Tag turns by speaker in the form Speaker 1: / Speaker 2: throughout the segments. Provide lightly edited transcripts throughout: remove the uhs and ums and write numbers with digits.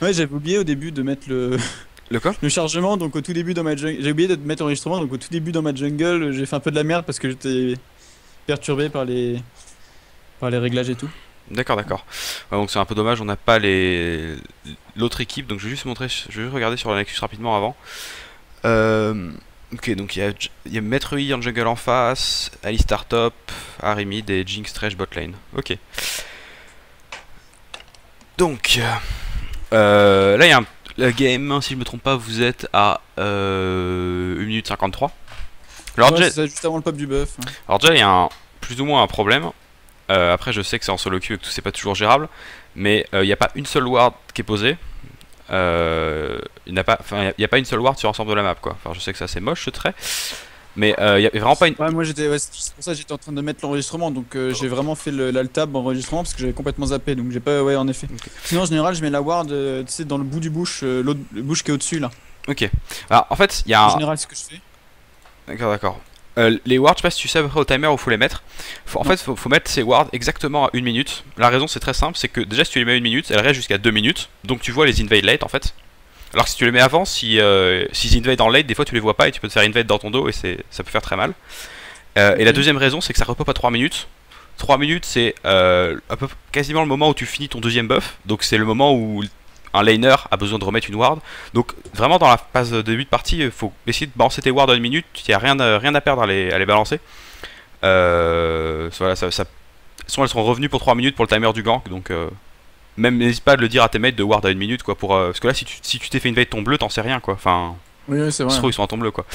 Speaker 1: Ouais, j'avais oublié au début de mettre
Speaker 2: Le quoi?
Speaker 1: le chargement, donc au tout début dans ma jungle. J'ai oublié de mettre l'enregistrement, donc au tout début dans ma jungle, j'ai fait un peu de la merde parce que j'étais perturbé par les réglages et tout.
Speaker 2: D'accord, d'accord. Ouais, donc c'est un peu dommage, on n'a pas les l'autre équipe, donc je vais juste montrer, je vais juste regarder sur la Nexus rapidement avant. Ok, donc il y a Maître Yi en jungle en face, Alistar top, Ahri mid et Jinx Trash bot lane. Ok. Donc, là il y a la game, si je me trompe pas, vous êtes à 1 minute 53. Alors
Speaker 1: Ouais,
Speaker 2: déjà,
Speaker 1: c'est ça, juste avant le pop du buff.
Speaker 2: il y a plus ou moins un problème. Après, je sais que c'est en solo queue et que tout c'est pas toujours gérable, mais il n'y a pas une seule ward qui est posée. Il n'y a pas, enfin, il y a pas une seule ward sur l'ensemble de la map, quoi. Enfin, je sais que ça c'est moche ce trait, mais il y a vraiment pas une.
Speaker 1: Ouais, moi j'étais, ouais, c'est pour ça que j'étais en train de mettre l'enregistrement, donc j'ai vraiment fait l'altab enregistrement parce que j'avais complètement zappé, donc j'ai pas, ouais, en effet.
Speaker 2: Ok.
Speaker 1: Sinon, en général, je mets la ward, tu sais, dans le bout du bush, l'autre le bush qui est au-dessus là.
Speaker 2: Ok. Alors, en fait, il y
Speaker 1: En
Speaker 2: a un.
Speaker 1: général, c'est ce que je fais.
Speaker 2: D'accord, d'accord. Les wards, je sais pas si tu sais à peu près au timer où faut les mettre. En
Speaker 1: Non.
Speaker 2: fait, faut mettre ces wards exactement à 1 minute. La raison, c'est très simple, c'est que déjà, si tu les mets à 1 minute, elles restent jusqu'à 2 minutes. Donc, tu vois les invade late en fait. Alors que si tu les mets avant, s'ils invade en late, des fois tu les vois pas et tu peux te faire invade dans ton dos et ça peut faire très mal. Et la
Speaker 1: Ok.
Speaker 2: deuxième raison, c'est que ça repop à 3 minutes. 3 minutes, c'est quasiment le moment où tu finis ton deuxième buff. Donc c'est le moment où un laner a besoin de remettre une ward. Donc vraiment dans la phase de début de partie, il faut essayer de balancer tes wards à 1 minute. Il n'y a rien à perdre à les balancer. Voilà, sinon elles seront revenues pour 3 minutes pour le timer du gank. Donc même n'hésite pas à le dire à tes mates de ward à 1 minute quoi. Parce que là si tu t'es fait invade ton bleu, t'en sais rien quoi. Enfin,
Speaker 1: Oui, oui, c'est
Speaker 2: ça se
Speaker 1: vrai.
Speaker 2: trouve ils sont en ton bleu quoi.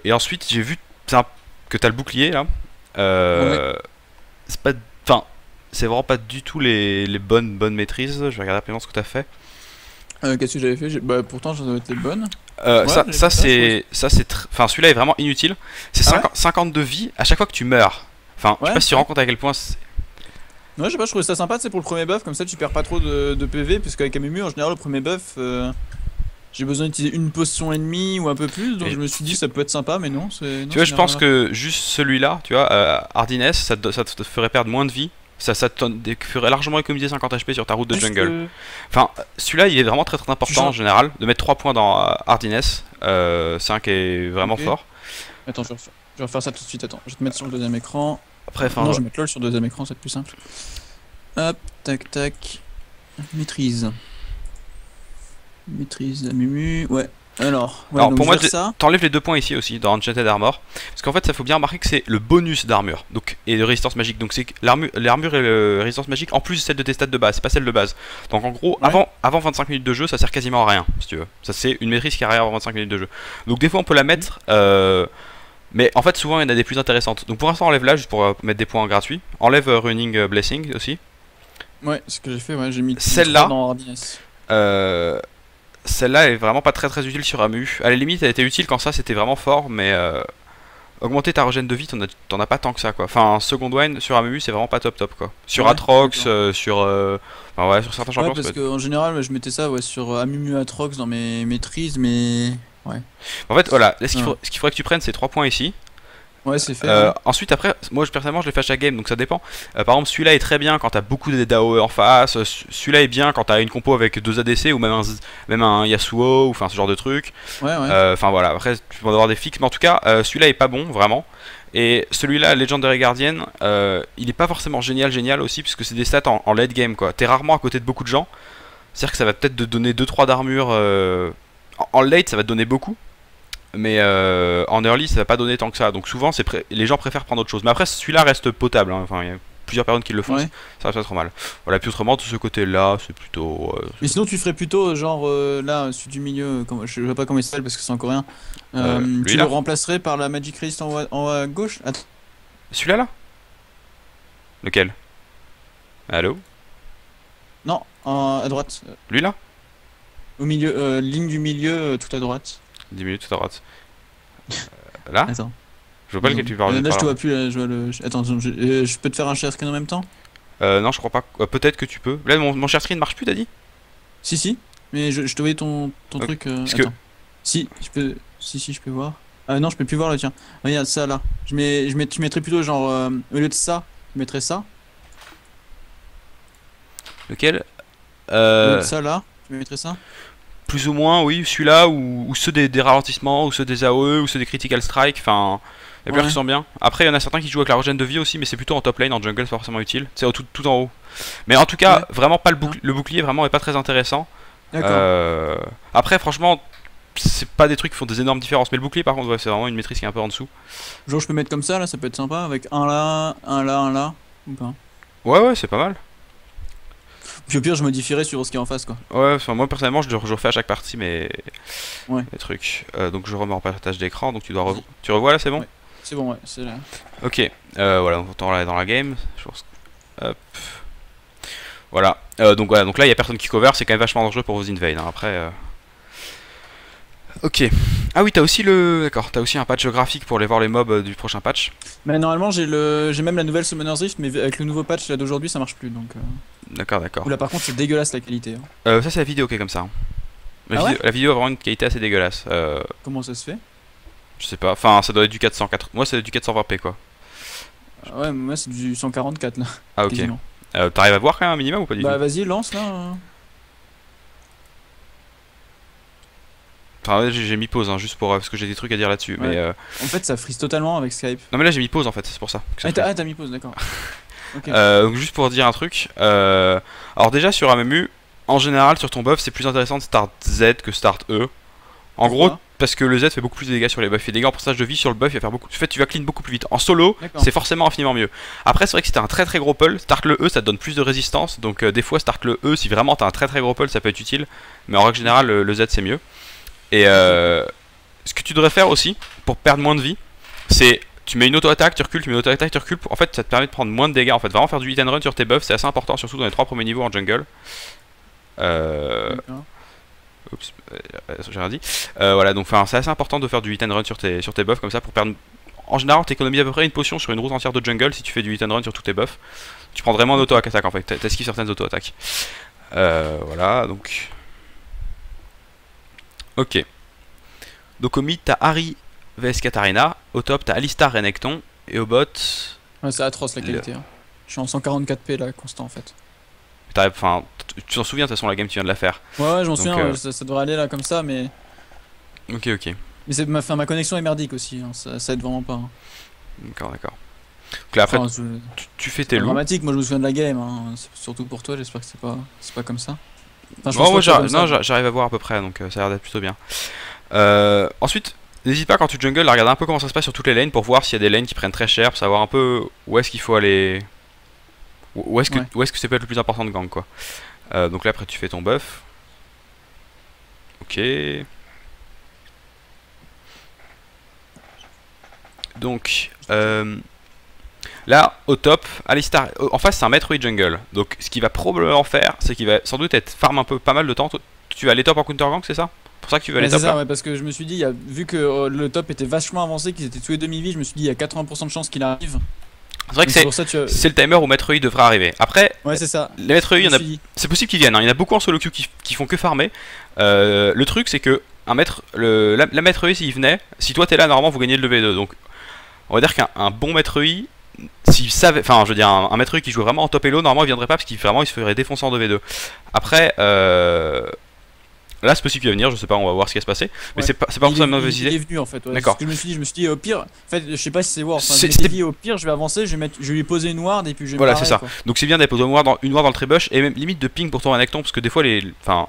Speaker 2: Et ensuite, j'ai vu que t'as le bouclier là.
Speaker 1: Ouais.
Speaker 2: Euh, c'est pas, enfin, c'est vraiment pas du tout les bonnes maîtrises. Je vais regarder rapidement ce que t'as fait.
Speaker 1: Qu'est-ce que j'avais fait? Bah, pourtant, j'en avais été bonne.
Speaker 2: Euh,
Speaker 1: Ouais,
Speaker 2: ça,
Speaker 1: j'avais
Speaker 2: ça
Speaker 1: fait ça, je trouvais.
Speaker 2: c'est, ça c'est, enfin, celui-là est vraiment inutile. C'est
Speaker 1: Ah ouais?
Speaker 2: 50 de vie à chaque fois que tu meurs. Enfin, je sais
Speaker 1: Ouais,
Speaker 2: pas si tu rends
Speaker 1: ouais.
Speaker 2: compte à quel point.
Speaker 1: Ouais, je sais pas, je trouvais ça sympa, c'est pour le premier buff, comme ça tu perds pas trop de PV, puisqu'avec Amumu, en général, le premier buff, j'ai besoin d'utiliser une potion ennemie ou un peu plus, donc je
Speaker 2: Et
Speaker 1: me suis dit
Speaker 2: tu,
Speaker 1: ça peut être sympa, mais non,
Speaker 2: tu
Speaker 1: non,
Speaker 2: vois,
Speaker 1: ça
Speaker 2: je
Speaker 1: n'a rien à
Speaker 2: pense
Speaker 1: voir.
Speaker 2: que juste celui-là, tu vois, Hardiness, ça te ferait perdre moins de vie. Ça te ferait largement économiser 50 HP sur ta route de
Speaker 1: Juste,
Speaker 2: jungle. Enfin, celui-là, il est vraiment très très
Speaker 1: tu
Speaker 2: important en
Speaker 1: changes.
Speaker 2: général. De mettre 3 points dans Hardiness, c'est un qui est vraiment
Speaker 1: Ok.
Speaker 2: fort.
Speaker 1: Attends, je vais refaire ça tout de suite, attends. Je vais te mettre sur le deuxième écran.
Speaker 2: Après, enfin,
Speaker 1: Non, je vais mettre LOL sur le deuxième écran, c'est plus simple. Hop, tac, tac. Maîtrise. Maîtrise, Amumu, ouais. Alors, ouais,
Speaker 2: alors
Speaker 1: donc
Speaker 2: pour
Speaker 1: je
Speaker 2: moi,
Speaker 1: gère ça.
Speaker 2: t'enlèves les 2 points ici aussi dans Enchanted Armor. Parce qu'en fait, ça faut bien remarquer que c'est le bonus d'armure donc, et de résistance magique. Donc c'est que l'armure et la résistance magique en plus celle de tes stats de base, c'est pas celle de base. Donc en gros,
Speaker 1: Ouais.
Speaker 2: avant 25 minutes de jeu, ça sert quasiment à rien si tu veux. Ça c'est une maîtrise qui arrive avant 25 minutes de jeu. Donc des fois on peut la
Speaker 1: Ok.
Speaker 2: mettre, mais en fait souvent il y en a des plus intéressantes. Donc pour l'instant enlève là juste pour mettre des points gratuits. Enlève Running Blessing aussi.
Speaker 1: Ouais, c'est ce que j'ai fait, ouais, j'ai mis 3
Speaker 2: Celle-là,
Speaker 1: dans Hardiness.
Speaker 2: euh, celle-là est vraiment pas très très utile sur Amu. À la limite, elle était utile quand ça c'était vraiment fort, mais augmenter ta régène de vie, t'en as pas tant que ça quoi. Enfin, Second Wine sur Amu, c'est vraiment pas top top quoi. Sur
Speaker 1: Ouais,
Speaker 2: Atrox,
Speaker 1: d'accord.
Speaker 2: enfin, ouais, sur certains
Speaker 1: Ouais,
Speaker 2: champions, ça peut
Speaker 1: parce
Speaker 2: être.
Speaker 1: qu'en général, je mettais ça ouais, sur Amumu Atrox dans mes maîtrises, mais. Ouais.
Speaker 2: En fait, voilà, là,
Speaker 1: Non.
Speaker 2: ce qu'il faudrait que tu prennes, c'est 3 points ici.
Speaker 1: Ouais, c'est fait, ouais.
Speaker 2: Ensuite, après, moi personnellement, je les fais à chaque game, donc ça dépend. Par exemple, celui-là est très bien quand t'as beaucoup de DAO en face. Celui-là est bien quand t'as une compo avec 2 ADC ou même un Yasuo ou enfin ce genre de truc.
Speaker 1: Ouais, ouais.
Speaker 2: Enfin voilà, après tu peux en avoir des fixes, mais en tout cas, celui-là est pas bon vraiment. Et celui-là, Legendary Guardian, il est pas forcément génial aussi, puisque c'est des stats en late game quoi. T'es rarement à côté de beaucoup de gens, c'est-à-dire que ça va peut-être te donner 2-3 d'armure. En late, ça va te donner beaucoup, mais en early, ça va pas donner tant que ça. Donc souvent, les gens préfèrent prendre autre chose. Mais après, celui-là reste potable, hein. Enfin, il y a plusieurs personnes qui le font,
Speaker 1: Ouais.
Speaker 2: ça reste pas trop mal. Voilà, puis autrement, de ce côté-là, c'est plutôt.
Speaker 1: Mais sinon, tu ferais plutôt, genre, là, celui du milieu, je sais pas comment il s'appelle parce que c'est en coréen.
Speaker 2: Lui
Speaker 1: Tu le
Speaker 2: là,
Speaker 1: remplacerais par la Magic Resist en haut à gauche? Attends.
Speaker 2: celui-là là, lequel? Allô?
Speaker 1: Non, à droite.
Speaker 2: Lui là?
Speaker 1: Au milieu, ligne du milieu, tout à droite.
Speaker 2: 10 minutes tout à droite. Là?
Speaker 1: Attends.
Speaker 2: Je vois pas
Speaker 1: Deux
Speaker 2: lequel
Speaker 1: secondes.
Speaker 2: tu parles
Speaker 1: Là, je
Speaker 2: par
Speaker 1: te
Speaker 2: là.
Speaker 1: vois plus, là, je vois le. Attends, je peux te faire un share screen en même temps?
Speaker 2: Non, je crois pas. Peut-être que tu peux. Là, mon share screen marche plus, t'as dit?
Speaker 1: Si, si. Mais je te voyais ton
Speaker 2: Ok.
Speaker 1: truc.
Speaker 2: Parce que.
Speaker 1: Attends. Si, je peux. Si, je peux voir. Ah non, je peux plus voir le tien. Regarde ça là. Je mettrais plutôt genre. Au lieu de ça, je mettrais ça.
Speaker 2: Lequel?
Speaker 1: Ça là, tu me mettrais ça?
Speaker 2: Plus ou moins, oui, celui-là, ou ceux des ralentissements, ou ceux des AOE, ou ceux des critical strike, enfin, il y a plusieurs qui sont bien. Après, il y en a certains qui jouent avec la régène de vie aussi, mais c'est plutôt en top lane, en jungle, c'est pas forcément utile. C'est tout en haut. Mais en tout cas, vraiment pas le bouclier, vraiment est pas très intéressant. Après, franchement, c'est pas des trucs qui font des énormes différences, mais le bouclier, par contre, ouais, c'est vraiment une maîtrise qui est un peu en dessous.
Speaker 1: Genre, je peux mettre comme ça, là, ça peut être sympa, avec un là, un là, un là, ou pas?
Speaker 2: Ouais, c'est pas mal.
Speaker 1: Puis au pire, je modifierai sur ce qui est en face, quoi.
Speaker 2: Ouais, enfin, moi personnellement, je refais à chaque partie mes trucs. Donc je remets en partage d'écran, donc tu revois là, c'est bon?
Speaker 1: Ouais. C'est bon, ouais, c'est là.
Speaker 2: Ok, voilà, donc on est dans la game. Je pense... Hop. Voilà. Donc là, il y a personne qui cover, c'est quand même vachement dangereux pour vos invades. Hein. Après. Ok. Ah oui, t'as aussi t'as aussi un patch graphique pour aller voir les mobs du prochain patch.
Speaker 1: Mais normalement, j'ai même la nouvelle Summoner's Rift, mais avec le nouveau patch là d'aujourd'hui, ça marche plus, donc.
Speaker 2: D'accord.
Speaker 1: Là, par contre, c'est dégueulasse la qualité. Hein.
Speaker 2: Ça, c'est la vidéo qui est comme ça. Hein.
Speaker 1: Ouais
Speaker 2: la vidéo a vraiment une qualité assez dégueulasse.
Speaker 1: Comment ça se fait?
Speaker 2: Je sais pas. Enfin, ça doit être du 480. Moi, c'est du 420p quoi.
Speaker 1: Ouais, moi c'est du 144 là.
Speaker 2: Ah ok. T'arrives à voir quand même un minimum ou pas du tout?
Speaker 1: Bah vas-y, lance là.
Speaker 2: Enfin, j'ai mis pause hein, juste pour parce que j'ai des trucs à dire là-dessus.
Speaker 1: Ouais.
Speaker 2: Mais
Speaker 1: en fait, ça freeze totalement avec Skype.
Speaker 2: non mais là j'ai mis pause en fait, c'est pour ça.
Speaker 1: T'as mis pause, d'accord.
Speaker 2: Okay. Donc juste pour dire un truc. Alors déjà sur AMMU, en général sur ton buff, c'est plus intéressant de start Z que start E. En gros, parce que le Z fait beaucoup plus de dégâts sur les buffs. Et des dégâts en pourcentage de vie sur le buff, il va faire beaucoup. En fait, tu vas clean beaucoup plus vite. En solo, c'est forcément infiniment mieux. Après, c'est vrai que si t'as un très gros pull, start le E, ça te donne plus de résistance. Donc des fois, start le E, si vraiment t'as un très gros pull, ça peut être utile. Mais en règle générale, le Z c'est mieux. Et ce que tu devrais faire aussi pour perdre moins de vie, c'est tu mets une auto-attaque, tu recules, tu mets une auto-attaque, tu recules. En fait, ça te permet de prendre moins de dégâts. En fait, vraiment faire du hit and run sur tes buffs, c'est assez important, surtout dans les 3 premiers niveaux en jungle. Oups, j'ai rien dit. Voilà, donc c'est assez important de faire du hit and run sur tes buffs comme ça pour perdre. En général, t'économises à peu près une potion sur une route entière de jungle si tu fais du hit and run sur tous tes buffs. Tu prends vraiment en auto-attaque en fait, t'esquives certaines auto-attaques. Voilà, donc. Ok. Donc au mid, t'as Ahri vs Katarina. Au top, t'as Alistar Renekton. Et au bot.
Speaker 1: Ouais, c'est atroce la qualité. Hein. Je suis en 144p là, constant en fait.
Speaker 2: Enfin, tu t'en souviens de toute façon la game tu viens de la faire.
Speaker 1: Ouais, j'en souviens, ça devrait aller là comme ça, mais.
Speaker 2: Ok.
Speaker 1: Mais ma connexion est merdique aussi, hein. Ça aide vraiment pas. Hein.
Speaker 2: D'accord. Donc là après, tu fais tes loups.
Speaker 1: Dramatique, moi je me souviens de la game, hein. Surtout pour toi, j'espère que c'est pas comme ça.
Speaker 2: Enfin, moi j'arrive à voir à peu près, donc ça a l'air d'être plutôt bien. Ensuite, n'hésite pas quand tu jungle à regarder un peu comment ça se passe sur toutes les lanes pour voir s'il y a des lanes qui prennent très cher, pour savoir un peu où est-ce qu'il faut aller. Où est-ce que c'est peut être le plus important de gang quoi. Donc là après tu fais ton buff. Ok. Donc là au top, Alistar en face c'est un Metroid jungle. Donc ce qu'il va probablement faire, c'est qu'il va sans doute être farm un peu pas mal de temps. Tu vas aller top en counter gang, c'est ça? Pour ça que tu vas aller top là?
Speaker 1: Ouais, parce que je me suis dit, vu que le top était vachement avancé, qu'ils étaient tous les demi-vies, je me suis dit il y a 80% de chances qu'il arrive.
Speaker 2: C'est vrai que c'est le timer où Metroid devrait arriver. Après,
Speaker 1: ouais, c'est ça.
Speaker 2: Les Metroid, c'est possible qu'ils viennent. Hein. Il y en a beaucoup en solo queue qui font que farmer. Le truc, c'est que la Metroid, s'il venait, si toi t'es là, normalement vous gagnez le V2. Donc, on va dire qu'un bon Metroid, s'il savait, enfin, je veux dire, un Metroid qui joue vraiment en top elo, normalement il viendrait pas parce qu'il il se ferait défoncer en 2v2. Après, là c'est possible qu'il va venir, je sais pas, on va voir ce qui va se passer. Mais c'est pas forcément une mauvaise idée.
Speaker 1: Il est venu en fait. Ouais.
Speaker 2: D'accord.
Speaker 1: Je me suis dit au pire, en fait, je sais pas si c'est Ward. Enfin, je me dit au pire, je vais avancer, je vais lui poser une ward et puis je vais.
Speaker 2: Voilà, c'est ça. Quoi. Donc c'est bien d'aller poser une ward dans le trébush et même limite de ping pour ton Renekton parce que des fois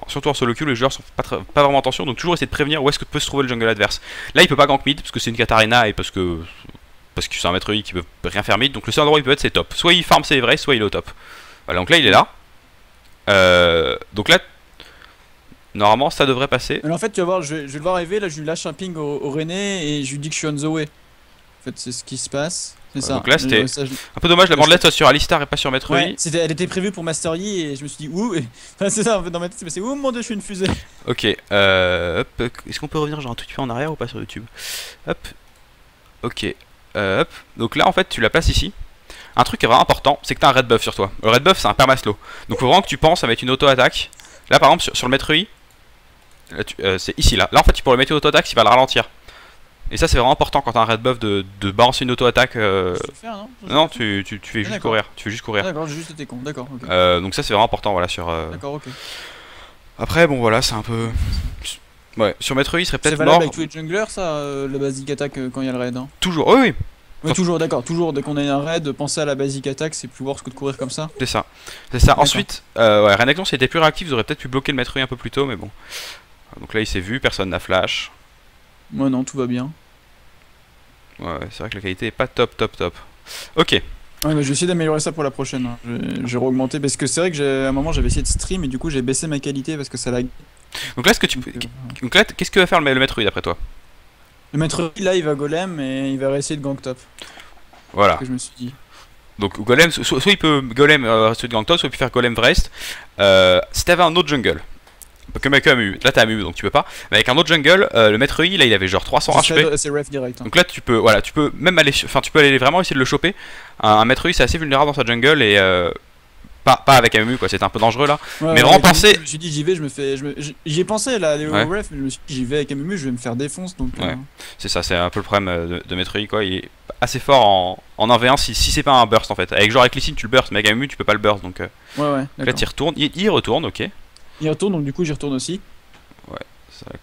Speaker 2: surtout en solo queue, les joueurs sont pas vraiment attention, donc toujours essayer de prévenir où est-ce que peut se trouver le jungle adverse. Là il peut pas gank mid parce que c'est une Katarina et parce que c'est un Metroid qui peut rien faire mid, donc le seul endroit où il peut être c'est top. Soit il farm ses vrais, soit il est au top. Voilà, donc là il est là. Donc là normalement ça devrait passer.
Speaker 1: Alors en fait tu vas voir, je vais le voir arriver, là je lui lâche un ping au René et je lui dis que je suis on the way. En fait c'est ce qui se passe. C'est ça.
Speaker 2: Donc là c'était un peu dommage, la bandelette soit sur Alistar et pas sur Metroid.
Speaker 1: Ouais, elle était prévue pour Master Yi et je me suis dit ouh. Enfin c'est ça en fait dans ma tête, c'est ouh mon dieu je suis une fusée.
Speaker 2: Ok, est-ce qu'on peut revenir genre un tout petit peu en arrière ou pas sur YouTube? Hop. Ok. Hop. Donc là en fait tu la places ici. Un truc qui est vraiment important, c'est que tu as un red buff sur toi. Le red buff c'est un permaslow. Donc faut vraiment que tu penses à mettre une auto-attaque. Là par exemple sur le Metroid, c'est ici là. Là en fait tu pourrais le mettre auto-attaque, il va le ralentir. Et ça c'est vraiment important quand t'as un red buff de balancer une auto-attaque.
Speaker 1: Je vais le faire, non?
Speaker 2: Non, tu fais juste
Speaker 1: d'accord.
Speaker 2: courir. Tu fais juste courir.
Speaker 1: D'accord, j'ai juste été con, d'accord, ok.
Speaker 2: Donc ça c'est vraiment important voilà sur.
Speaker 1: D'accord, ok.
Speaker 2: Après bon voilà c'est un peu. Ouais sur Maître Yi il serait
Speaker 1: C'est
Speaker 2: peut-être
Speaker 1: valable
Speaker 2: mort.
Speaker 1: avec tous les junglers, ça, la basic attack quand il y a le raid, hein.
Speaker 2: Toujours. Oui oui.
Speaker 1: Ouais, toujours, d'accord, toujours, dès qu'on a un raid, penser à la basic attack, c'est plus worse que de courir comme ça.
Speaker 2: C'est ça. C'est ça. Ensuite ouais Renekton s'il était plus réactif vous aurez peut-être pu bloquer le Maître Yi un peu plus tôt mais bon. Donc là il s'est vu personne n'a flash.
Speaker 1: Moi non, tout va bien.
Speaker 2: Ouais c'est vrai que la qualité est pas top. Ok.
Speaker 1: Ouais, mais je vais essayer d'améliorer ça pour la prochaine, hein. J'ai re-augmenté parce que c'est vrai que à un moment j'avais essayé de stream et du coup j'ai baissé ma qualité parce que ça lag.
Speaker 2: Donc là, donc là, qu'est-ce que va faire le Maître Yi d'après toi?
Speaker 1: Le maître là il va golem et il va réessayer de gank top.
Speaker 2: Voilà.
Speaker 1: C'est ce que je me suis dit.
Speaker 2: Donc golem, soit il peut golem rester de gang top, soit il peut faire golem Vrest. Si t'avais un autre jungle, comme avec AMU, là t'as AMU donc tu peux pas. Mais avec un autre jungle, le Maître Yi là il avait genre 300 HP.
Speaker 1: C'est ref direct, hein.
Speaker 2: Donc là tu peux, voilà, tu peux même aller, enfin tu peux aller vraiment essayer de le choper. Un Maître Yi c'est assez vulnérable dans sa jungle et pas avec AMU quoi, c'est un peu dangereux là.
Speaker 1: Ouais,
Speaker 2: mais
Speaker 1: ouais,
Speaker 2: remplacer.
Speaker 1: Je me suis dit j'y vais, j'y ai pensé là, les
Speaker 2: Ouais.
Speaker 1: ref, mais je me suis dit j'y vais avec MMU, je vais me faire défonce donc.
Speaker 2: Ouais. C'est ça, c'est un peu le problème de Maître Yi quoi. Il est assez fort en 1v1 si c'est pas un burst en fait. Avec genre avec Lee tu le burst, mais avec AMU tu peux pas le burst donc.
Speaker 1: Ouais, ouais.
Speaker 2: Là tu retournes, il retourne, ok.
Speaker 1: Il retourne donc du coup j'y retourne aussi.
Speaker 2: Ouais, c'est vrai.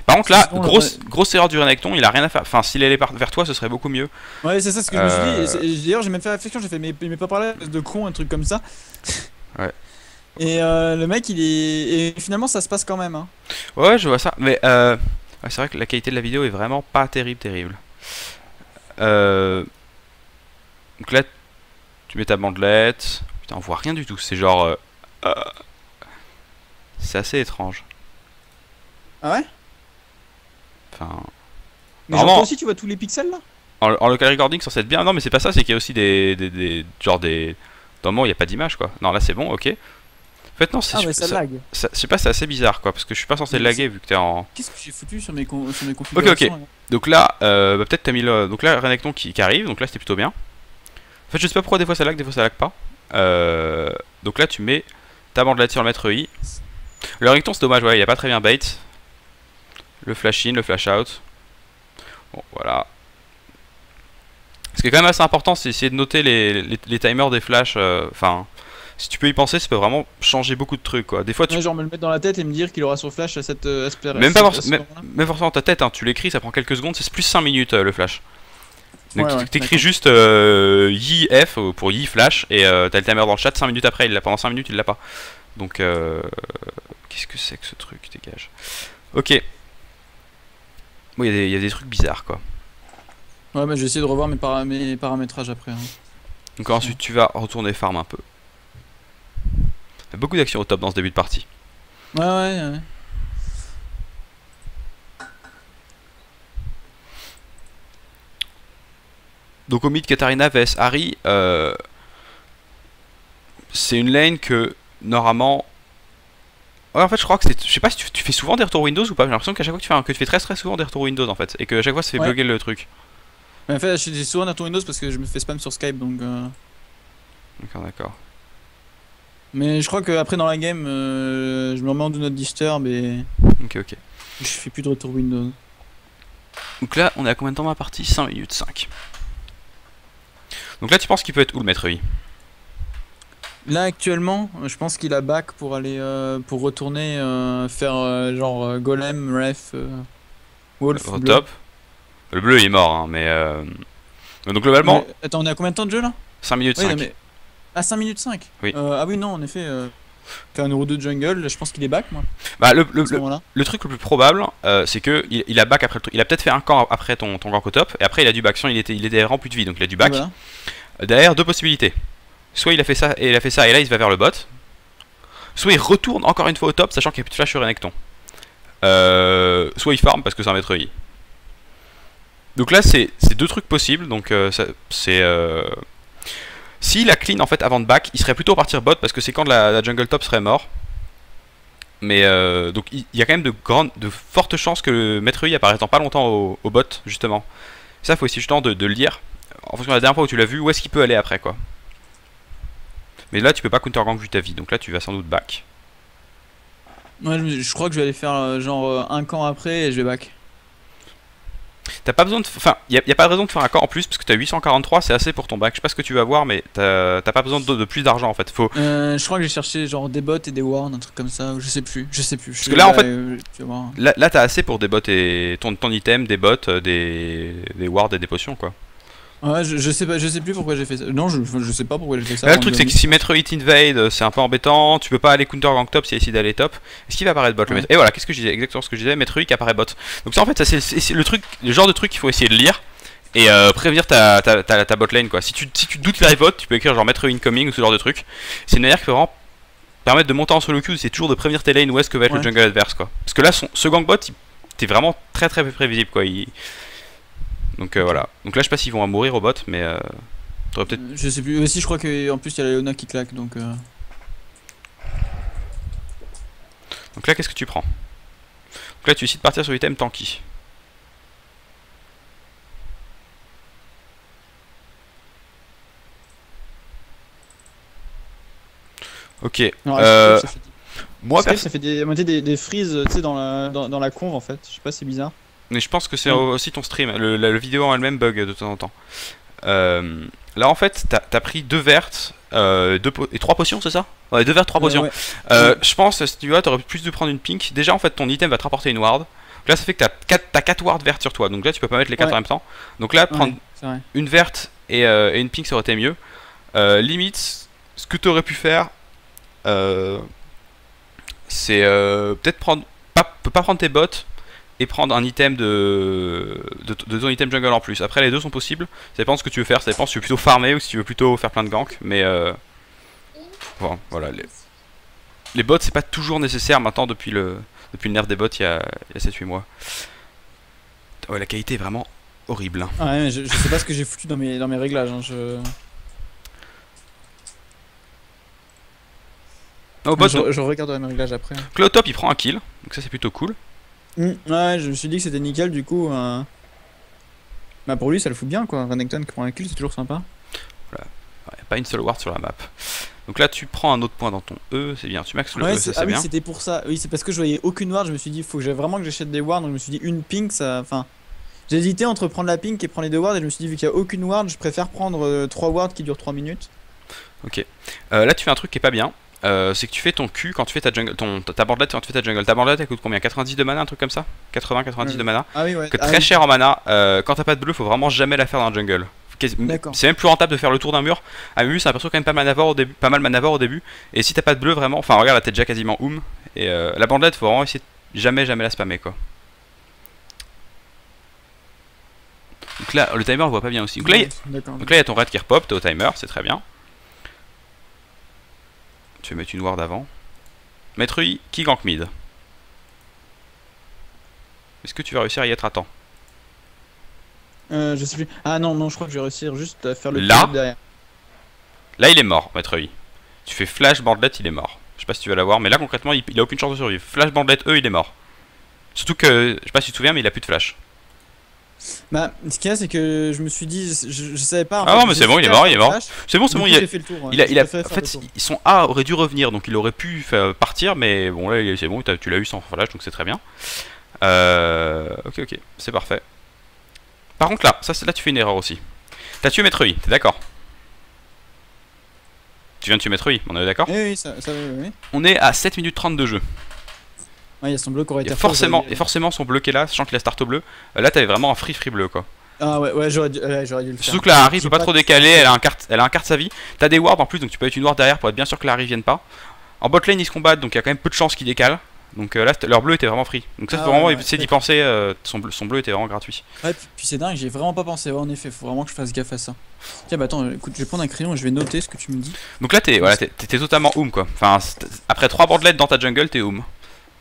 Speaker 2: Par contre là,
Speaker 1: Bon,
Speaker 2: grosse erreur du Renekton, il a rien à faire. Enfin, s'il allait vers toi, ce serait beaucoup mieux.
Speaker 1: Ouais, c'est ça ce que je me suis dit. D'ailleurs, j'ai même fait réflexion, j'ai fait, mais il m'est pas parlé de con, un truc comme ça.
Speaker 2: Ouais.
Speaker 1: Et le mec, il est. Et finalement, ça se passe quand même, hein.
Speaker 2: Ouais, je vois ça. Mais ouais, c'est vrai que la qualité de la vidéo est vraiment pas terrible. Donc là, tu mets ta bandelette. Putain, on voit rien du tout. C'est genre. C'est assez étrange.
Speaker 1: Ah ouais?
Speaker 2: Enfin.
Speaker 1: Mais genre,
Speaker 2: Vraiment-
Speaker 1: toi aussi, tu vois tous les pixels là?
Speaker 2: En local recording, ça c'est bien. Non, mais c'est pas ça, c'est qu'il y a aussi genre des. Dans le moment, il n'y a pas d'image quoi. Non, là c'est bon, ok. En fait, non, c'est.
Speaker 1: Ah ouais, ça lag.
Speaker 2: Je sais pas, c'est assez bizarre quoi. Parce que je suis pas censé
Speaker 1: Mais
Speaker 2: laguer vu que t'es en.
Speaker 1: Qu'est-ce que j'ai foutu sur mes configurations?
Speaker 2: Ok. Donc là, bah, peut-être t'as mis le. Donc là, Renekton qui arrive, donc là c'était plutôt bien. En fait, je sais pas pourquoi des fois ça lag pas. Donc là, tu mets ta bandelette sur le Maître Yi. Le Renekton, c'est dommage, ouais, il a pas très bien bait. Le flash in, le flash out. Bon, voilà. Ce qui est quand même assez important, c'est essayer de noter les timers des flashs. Enfin, si tu peux y penser, ça peut vraiment changer beaucoup de trucs, quoi. Des fois, tu.
Speaker 1: Ouais, genre me le mettre dans la tête et me dire qu'il aura son flash à cette
Speaker 2: Même pas même forcément dans ta tête, hein, tu l'écris, ça prend quelques secondes, c'est plus 5 minutes le flash. Donc
Speaker 1: Ouais, ouais,
Speaker 2: t'écris juste Yi F pour Yi flash et t'as le timer dans le chat 5 minutes après, pendant 5 minutes il l'a pas. Donc qu'est-ce que c'est que ce truc, dégage. Ok. Bon, il y a des trucs bizarres quoi.
Speaker 1: Ouais, mais je vais essayer de revoir mes paramétrages après, hein.
Speaker 2: Donc ensuite tu vas retourner farm un peu. Il y a beaucoup d'actions au top dans ce début de partie.
Speaker 1: Ouais.
Speaker 2: Donc au mid Katarina vs Harry, c'est une lane que normalement. Ouais, en fait, je crois que c'est. Je sais pas si tu fais souvent des retours Windows ou pas. J'ai l'impression qu'à chaque fois que tu fais très souvent des retours Windows en fait, et que à chaque fois ça fait bugger le truc.
Speaker 1: Mais en fait, j'ai souvent un tour Windows parce que je me fais spam sur Skype donc.
Speaker 2: D'accord.
Speaker 1: Mais je crois que après dans la game, je me remets en Do Not Disturb et
Speaker 2: Ok.
Speaker 1: je fais plus de retour Windows.
Speaker 2: Donc là, on est à combien de temps dans la partie? 5 minutes 5. Donc là, tu penses qu'il peut être où le Maître Yi?
Speaker 1: Là actuellement, je pense qu'il a back pour aller pour retourner faire genre Golem, Ref, Wolf.
Speaker 2: Au
Speaker 1: bleu.
Speaker 2: top. Le bleu il est mort, hein, mais. Donc globalement,
Speaker 1: Mais, attends, on est à combien de temps de jeu là?
Speaker 2: 5 minutes
Speaker 1: Oui,
Speaker 2: 5.
Speaker 1: non, mais... Ah, 5 minutes 5.
Speaker 2: Oui.
Speaker 1: Ah oui, non, en effet. Fait un euro 2 de jungle, là, je pense qu'il est back moi.
Speaker 2: Bah,
Speaker 1: À ce moment-là.
Speaker 2: le truc le plus probable, c'est que il a back après le truc. Il a peut-être fait un camp après ton gank au top, et après il a du back. Sinon, il était rempli de vie, donc il a du back.
Speaker 1: Voilà.
Speaker 2: Derrière, deux possibilités. Soit il a fait ça, et là il se va vers le bot. Soit il retourne encore une fois au top, sachant qu'il n'y a plus de flash sur Renekton. Soit il farm parce que c'est un Maître Yi. Donc là, c'est deux trucs possibles. Donc s'il a clean en fait avant de back, il serait plutôt partir bot parce que c'est quand la jungle top serait mort. Mais donc il y a quand même de fortes chances que le Maître Yi apparaisse dans pas longtemps au bot justement. Ça faut aussi justement de le lire. En fonction de la dernière fois où tu l'as vu, où est-ce qu'il peut aller après quoi. Mais là tu peux pas counter gank vu ta vie, donc là tu vas sans doute back.
Speaker 1: Ouais, je crois que je vais aller faire genre un camp après et je vais back.
Speaker 2: T'as pas besoin de. Enfin, y a pas de raison de faire un camp en plus parce que t'as 843, c'est assez pour ton bac. Je sais pas ce que tu vas voir, mais t'as pas besoin de plus d'argent en fait. Faut.
Speaker 1: Je crois que j'ai cherché genre des bots et des wards, un truc comme ça, ou je sais plus.
Speaker 2: Parce que là, en fait,
Speaker 1: tu vas voir.
Speaker 2: là t'as assez pour des bots et ton item, des bots, des wards et des potions quoi.
Speaker 1: Ouais, je sais plus pourquoi j'ai fait ça. Non, je sais pas pourquoi j'ai fait ça.
Speaker 2: Là, le truc c'est que si Metroid invade, c'est un peu embêtant. Tu peux pas aller counter gank top si essayer d'aller top. Est-ce qu'il va apparaître bot le Metroid? Et voilà, qu'est-ce que je disais? Exactement ce que je disais. Metroid qui apparaît bot. Donc ça en fait, ça c'est le truc, le genre de truc qu'il faut essayer de lire et prévenir ta bot lane quoi. Si tu doutes qu'il arrive bot, tu peux écrire genre Metroid incoming ou ce genre de truc. C'est une manière qui peut vraiment permettre de monter en solo queue. C'est toujours de prévenir tes lanes où est-ce que va être le jungle adverse quoi. Parce que là, ce gank bot, t'es vraiment très prévisible quoi. Donc voilà. Donc là, je sais pas s'ils vont mourir au bot, mais t'aurais peut-être.
Speaker 1: Je sais plus. Aussi, je crois qu'en plus, il y a la Leona qui claque donc.
Speaker 2: Donc là, qu'est-ce que tu prends? Donc là, tu décides de partir sur l'item tanky. Ok.
Speaker 1: Non,
Speaker 2: Moi,
Speaker 1: ça fait des freezes, tu sais, dans la conve en fait. Je sais pas, c'est bizarre.
Speaker 2: Mais je pense que c'est aussi ton stream. Le vidéo en elle-même bug de temps en temps. Là, en fait, t'as pris 2 vertes et 3 potions, c'est ça? Ouais, 2 vertes, 3 potions.
Speaker 1: Ouais.
Speaker 2: Je pense, si tu vois, t'aurais plus de prendre une pink. Déjà, en fait, ton item va te rapporter une ward. Donc là, ça fait que t'as 4 wards vertes sur toi. Donc là, tu peux pas mettre les 4 en même temps. Donc là, prendre une verte et une pink, ça aurait été mieux. Limite, ce que t'aurais pu faire, c'est peut-être prendre. Pas prendre tes bots et prendre un item de ton item jungle en plus. Après les deux sont possibles, ça dépend de ce que tu veux faire, ça dépend si tu veux plutôt farmer ou si tu veux plutôt faire plein de ganks, mais bon, voilà, les bots c'est pas toujours nécessaire maintenant depuis le nerf des bots il y a 7-8 mois. Ouais, la qualité est vraiment horrible. Hein.
Speaker 1: Ouais, mais je sais pas ce que j'ai foutu dans mes réglages. Hein,
Speaker 2: Au bot,
Speaker 1: je regarderai mes réglages après.
Speaker 2: Donc là au top il prend un kill, donc ça c'est plutôt cool.
Speaker 1: Ouais, je me suis dit que c'était nickel du coup. Bah pour lui ça le fout bien quoi. Renekton qui prend un kill, c'est toujours sympa.
Speaker 2: Voilà. Ouais, pas une seule ward sur la map. Donc là tu prends un autre point dans ton E, c'est bien, tu maxes le E, ça c'est bien.
Speaker 1: Oui, c'était pour ça. Oui, c'est parce que je voyais aucune ward, je me suis dit faut que vraiment que j'achète des wards, donc je me suis dit une pink ça. Enfin. J'ai hésité entre prendre la pink et prendre les 2 wards et je me suis dit vu qu'il y a aucune ward, je préfère prendre 3 wards qui durent 3 minutes.
Speaker 2: Ok. Là tu fais un truc qui est pas bien. C'est que tu fais ton Q quand tu fais ta jungle, ta bandelette quand tu fais ta jungle. Ta bandelette elle coûte combien? 90 de mana, un truc comme ça? 80-90 de mana.
Speaker 1: Ah oui, ouais.
Speaker 2: Que très cher en mana. Quand t'as pas de bleu, faut vraiment jamais la faire dans la jungle. C'est même plus rentable de faire le tour d'un mur. À Mumu, c'est l'impression quand même pas mal manavore au début. Et si t'as pas de bleu, vraiment, enfin regarde, là t'es déjà quasiment Et la bandelette, faut vraiment essayer de jamais la spammer quoi. Donc là, le timer on voit pas bien aussi. Donc là, il y a ton red qui repop, t'es au timer, c'est très bien. Tu vas mettre une ward avant. Metroid qui gank mid. Est-ce que tu vas réussir à y être à temps?
Speaker 1: Je sais plus. Ah non, je crois que je vais réussir juste à faire le
Speaker 2: là
Speaker 1: derrière.
Speaker 2: Là il est mort, Metroid. Tu fais flash bandlet, il est mort. Je sais pas si tu vas l'avoir, mais là concrètement il a aucune chance de survivre. Flash bandlet E, il est mort. Surtout que, je sais pas si tu te souviens, mais il a plus de flash.
Speaker 1: Bah, ce qu'il y a, c'est que je me suis dit, je savais pas.
Speaker 2: Ah non, mais c'est bon, il est mort. C'est bon,
Speaker 1: il a fait le tour.
Speaker 2: En fait, son A aurait dû revenir, donc il aurait pu partir, mais bon, là, c'est bon, tu l'as eu sans flash, donc c'est très bien. Ok, c'est parfait. Par contre, là tu fais une erreur aussi. T'as tué Metroid, t'es d'accord? Tu viens de tuer Metroid, on est d'accord?
Speaker 1: Oui, oui.
Speaker 2: On est à 7 minutes 30 de jeu.
Speaker 1: Ouais, il y a son bleu qui aurait été
Speaker 2: forcément son bleu qui est là, sachant qu'il a start au bleu. Là, t'avais vraiment un free bleu quoi.
Speaker 1: Ah ouais, j'aurais dû le faire.
Speaker 2: Surtout que la Harry peut pas trop décaler, elle a un quart de sa vie. T'as des wards en plus, donc tu peux mettre une ward derrière pour être bien sûr que la Harry vienne pas. En bot lane, ils se combattent, donc il y a quand même peu de chances qu'ils décalent. Donc là, leur bleu était vraiment free. Donc ça, faut vraiment essayer d'y penser. Son bleu était vraiment gratuit.
Speaker 1: Ouais, puis c'est dingue, j'ai vraiment pas pensé. Ouais, en effet, faut vraiment que je fasse gaffe à ça. Tiens, bah attends, écoute, je vais prendre un crayon et je vais noter ce que tu me dis.
Speaker 2: Donc là, t'es totalement quoi. Enfin, après 3 bandelettes dans ta jungle, t'es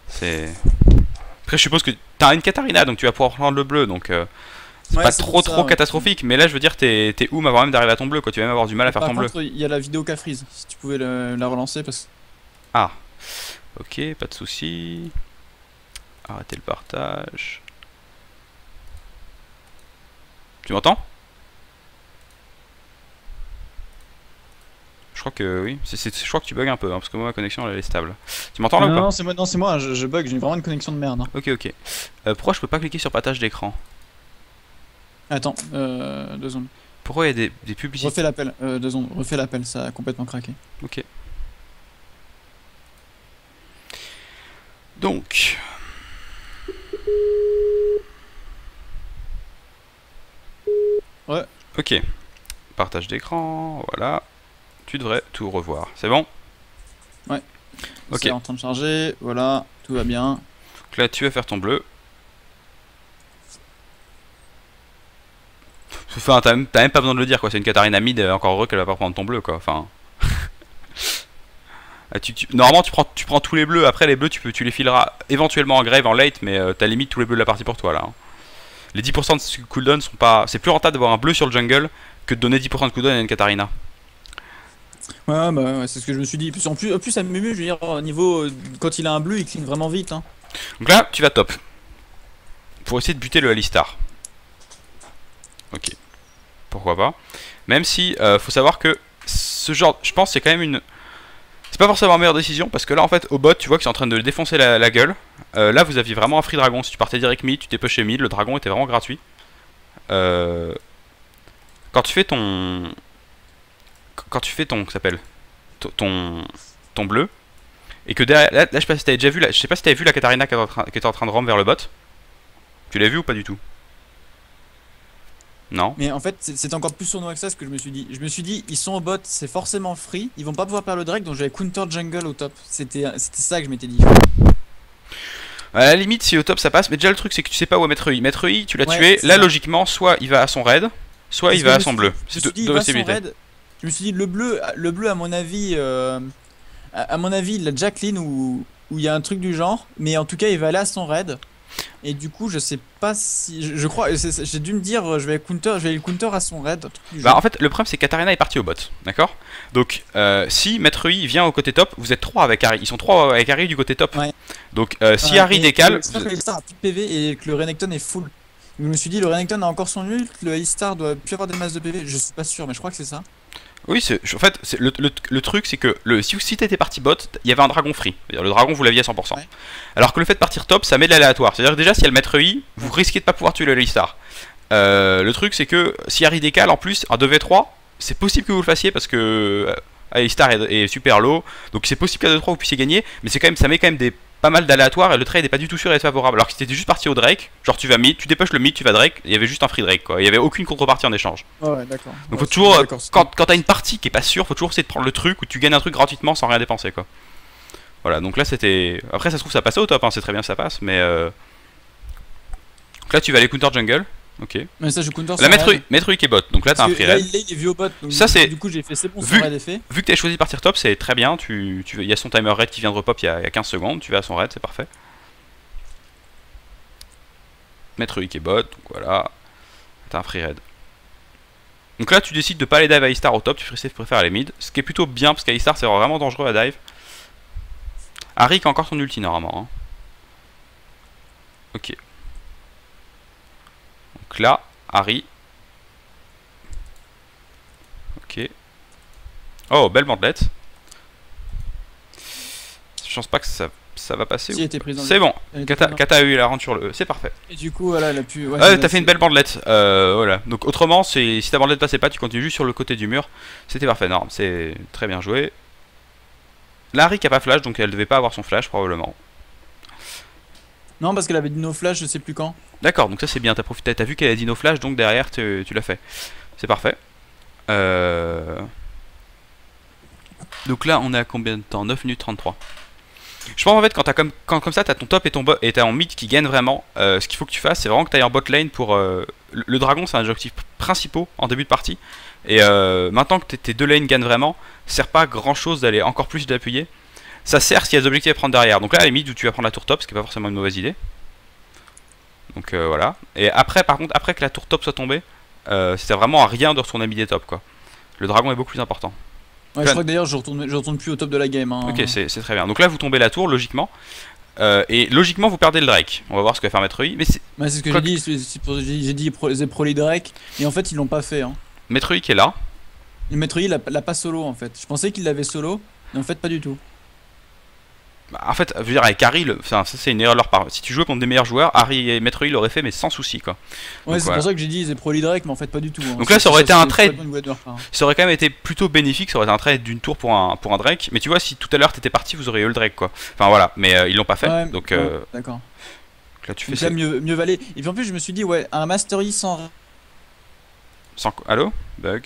Speaker 2: C'est. Après, je suppose que t'as une Katarina, donc tu vas pouvoir prendre le bleu, donc c'est pas trop catastrophique. Mais là, je veux dire, t'es avant même d'arriver à ton bleu, quoi. Tu vas même avoir du mal à faire ton bleu.
Speaker 1: Il y a la vidéo Cafreeze, si tu pouvais la relancer parce que.
Speaker 2: Ah, ok, pas de soucis. Arrêtez le partage. Tu m'entends? Je crois que oui, je crois que tu bugs un peu, hein, parce que moi ma connexion elle est stable. Tu m'entends là ou pas?
Speaker 1: Non, c'est moi, je bug, j'ai vraiment une connexion de merde. Hein.
Speaker 2: Ok. Pourquoi je peux pas cliquer sur partage d'écran?
Speaker 1: Attends, 2 secondes.
Speaker 2: Pourquoi il y a des publicités?
Speaker 1: Refais l'appel, 2 secondes, refais l'appel, ça a complètement craqué.
Speaker 2: Ok. Donc.
Speaker 1: Ouais.
Speaker 2: Ok. Partage d'écran, voilà. Tu devrais tout revoir. C'est bon?
Speaker 1: Ouais.
Speaker 2: Ok.
Speaker 1: C'est en train de charger, voilà, tout va bien.
Speaker 2: Donc là, tu vas faire ton bleu. Enfin, t'as même pas besoin de le dire, quoi. C'est une Katarina mid, encore heureux qu'elle va pas prendre ton bleu, quoi. Enfin. Normalement, tu prends tous les bleus. Après, les bleus, tu les fileras éventuellement en grave, en late, mais t'as limite tous les bleus de la partie pour toi, là. Hein. Les 10% de cooldown sont pas. C'est plus rentable d'avoir un bleu sur le jungle que de donner 10% de cooldown à une Katarina.
Speaker 1: Ouais, bah ouais, c'est ce que je me suis dit. En plus, ça me je veux dire, au niveau. Quand il a un bleu, il clean vraiment vite. Hein.
Speaker 2: Donc là, tu vas top. Pour essayer de buter le Alistar. Ok. Pourquoi pas. Même si, faut savoir que ce genre. Je pense que c'est quand même une. C'est pas forcément la meilleure décision parce que là, en fait, au bot, tu vois qu'ils sont en train de défoncer la gueule. Là, vous aviez vraiment un free dragon. Si tu partais direct mid, tu t'es pushé mid. Le dragon était vraiment gratuit. Quand tu fais ton. Quand tu fais ton. S'appelle ton bleu. Et que derrière. Là, je sais pas si t'avais déjà vu. Je sais pas si t'avais vu la Katarina qui était en train de ramper vers le bot. Tu l'as vu ou pas du tout? Non.
Speaker 1: Mais en fait, c'est encore plus sournois que ça ce que je me suis dit. Je me suis dit, ils sont au bot, c'est forcément free. Ils vont pas pouvoir perdre le Drake, donc j'avais counter jungle au top. C'était ça que je m'étais dit.
Speaker 2: À la limite, si au top ça passe, mais déjà le truc c'est que tu sais pas où est Maître I. Maître I, tu l'as
Speaker 1: Ouais,
Speaker 2: tué.
Speaker 1: c'est
Speaker 2: Là,
Speaker 1: ça.
Speaker 2: logiquement, soit il va à son raid, soit il va à son bleu.
Speaker 1: Je me
Speaker 2: C'est
Speaker 1: suis dit, il
Speaker 2: deux
Speaker 1: va son
Speaker 2: possibilités.
Speaker 1: raid. Je me suis dit, le bleu à mon avis, à mon avis, il a déjà clean ou il y a un truc du genre. Mais en tout cas, il va aller à son raid. Et du coup, je sais pas si. Je crois. J'ai dû me dire, je vais le counter à son raid. Un truc du
Speaker 2: Bah
Speaker 1: genre.
Speaker 2: en fait, le problème c'est que Katarina est partie au bot, d'accord? Donc, si Maître I vient au côté top, vous êtes 3 avec Harry. Ils sont 3 avec Harry du côté top.
Speaker 1: Ouais.
Speaker 2: Donc, si Harry décale.
Speaker 1: J'espère que l'Alistar a plus de PV et que le Renekton est full. Je me suis dit, le Renekton a encore son ult, le Alistar doit plus avoir des masses de PV. Je suis pas sûr, mais je crois que c'est ça.
Speaker 2: Oui, en fait, le truc c'est que si t'étais parti bot, il y avait un dragon free. C'est-à-dire le dragon vous l'aviez à 100%.
Speaker 1: Ouais.
Speaker 2: Alors que le fait de partir top, ça met de l'aléatoire. C'est-à-dire que déjà, si elle Maître I, vous risquez de pas pouvoir tuer le Alistar. Le truc c'est que si Harry décale en plus, un 2v3, c'est possible que vous le fassiez parce que Alistar est super low. Donc c'est possible qu'à 2-3 vous puissiez gagner. Mais c'est quand même, ça met quand même pas mal d'aléatoires et le trade est pas du tout sûr d'être favorable. Alors que si t'étais juste parti au Drake, genre tu vas mid, tu dépêches le mid, tu vas Drake, il y avait juste un free Drake quoi. Il y avait aucune contrepartie en échange.
Speaker 1: Ouais, d'accord.
Speaker 2: Donc
Speaker 1: Ouais,
Speaker 2: faut toujours,
Speaker 1: d'accord,
Speaker 2: quand t'as une partie qui est pas sûre, faut toujours essayer de prendre le truc où tu gagnes un truc gratuitement sans rien dépenser quoi. Voilà, donc là c'était. Après ça se trouve ça passe au top, hein, c'est très bien ça passe, mais donc là tu vas aller counter jungle, ok.
Speaker 1: Mais ça, je counter
Speaker 2: La
Speaker 1: son raid.
Speaker 2: Maître U qui est bot, donc là t'as un
Speaker 1: Parce que
Speaker 2: free
Speaker 1: là,
Speaker 2: raid.
Speaker 1: il est vu au bot. Donc
Speaker 2: Ça, c'est-
Speaker 1: du coup, j'ai fait c'est bon, son
Speaker 2: vu-
Speaker 1: raid est fait.
Speaker 2: Vu que t'as choisi de partir top, c'est très bien, il y a son timer raid qui vient de repop il y a 15 secondes, tu vas à son raid, c'est parfait. Maître U qui est bot, donc voilà, t'as un free raid. Donc là tu décides de pas aller dive à Alistar au top, tu préfères aller mid, ce qui est plutôt bien parce qu'Alistar c'est vraiment dangereux à dive. Harry qui a encore son ulti normalement. Hein. Ok. Donc là, Harry. Ok. Oh, belle bandelette. Je pense pas que ça va passer.
Speaker 1: Si, elle était prise dans le-
Speaker 2: C'est bon.
Speaker 1: elle était prise dans-
Speaker 2: Kata a eu la rente sur le E, c'est parfait.
Speaker 1: Et du coup, voilà, elle a pu. Ouais,
Speaker 2: Ah,
Speaker 1: c'est-
Speaker 2: t'as fait une
Speaker 1: c'est-
Speaker 2: belle bandelette. Voilà. Donc autrement, si ta bandelette passait pas, tu continues juste sur le côté du mur. C'était parfait. Non, c'est très bien joué. Là, Harry qui a pas flash, donc elle devait pas avoir son flash probablement.
Speaker 1: Non, parce qu'elle avait dit no flash, je sais plus quand.
Speaker 2: D'accord, donc ça c'est bien. T'as profité, t'as vu qu'elle a dit no flash, donc derrière tu l'as fait. C'est parfait. Donc là, on est à combien de temps? 9 minutes 33. Je pense en fait, comme ça, t'as ton top et ton bot et t'as en mid qui gagne vraiment. Ce qu'il faut que tu fasses, c'est vraiment que t'ailles en bot lane pour. Le dragon, c'est un objectif principal en début de partie. Et maintenant que tes deux lanes gagnent vraiment, ça sert pas à grand chose d'aller encore plus d'appuyer. Ça sert s'il y a des objectifs à prendre derrière. Donc là, à la mid où tu vas prendre la tour top, ce qui est pas forcément une mauvaise idée. Donc voilà. Et après, par contre, après que la tour top soit tombée, ça sert vraiment à rien de retourner mid et top quoi. Le dragon est beaucoup plus important.
Speaker 1: Ouais, je crois que d'ailleurs, je retourne plus au top de la game. Hein.
Speaker 2: Ok, c'est très bien. Donc là, vous tombez la tour, logiquement. Et logiquement, vous perdez le Drake. On va voir ce que va faire Maître I. Mais
Speaker 1: Ouais, c'est ce que
Speaker 2: Quoi
Speaker 1: j'ai dit. J'ai dit les Proly Drake. Et en fait, ils l'ont pas fait. Hein.
Speaker 2: Maître I qui est là.
Speaker 1: Le Maître Yi l'a pas solo en fait. Je pensais qu'il l'avait solo. Mais en fait, pas du tout.
Speaker 2: Bah, en fait, je veux dire, avec Harry, enfin, ça c'est une erreur de leur part. Si tu jouais contre des meilleurs joueurs, Harry et Maître Yi l'auraient fait, mais sans souci quoi.
Speaker 1: Ouais,
Speaker 2: Donc
Speaker 1: c'est
Speaker 2: voilà.
Speaker 1: pour ça que j'ai dit Pro Drake, mais en fait pas du tout. Hein.
Speaker 2: Donc là, ça aurait été un trade.
Speaker 1: Une boîte de leur part, hein.
Speaker 2: Ça aurait quand même été plutôt bénéfique, ça aurait été un trade d'une tour pour un Drake. Mais tu vois, si tout à l'heure t'étais parti, vous auriez eu le Drake quoi. Enfin voilà, mais ils l'ont pas fait.
Speaker 1: Ouais,
Speaker 2: Donc
Speaker 1: ouais, d'accord.
Speaker 2: là, tu fais
Speaker 1: Donc
Speaker 2: ça.
Speaker 1: là, mieux valait. Et puis en plus, je me suis dit, ouais, un Mastery sans
Speaker 2: Bug.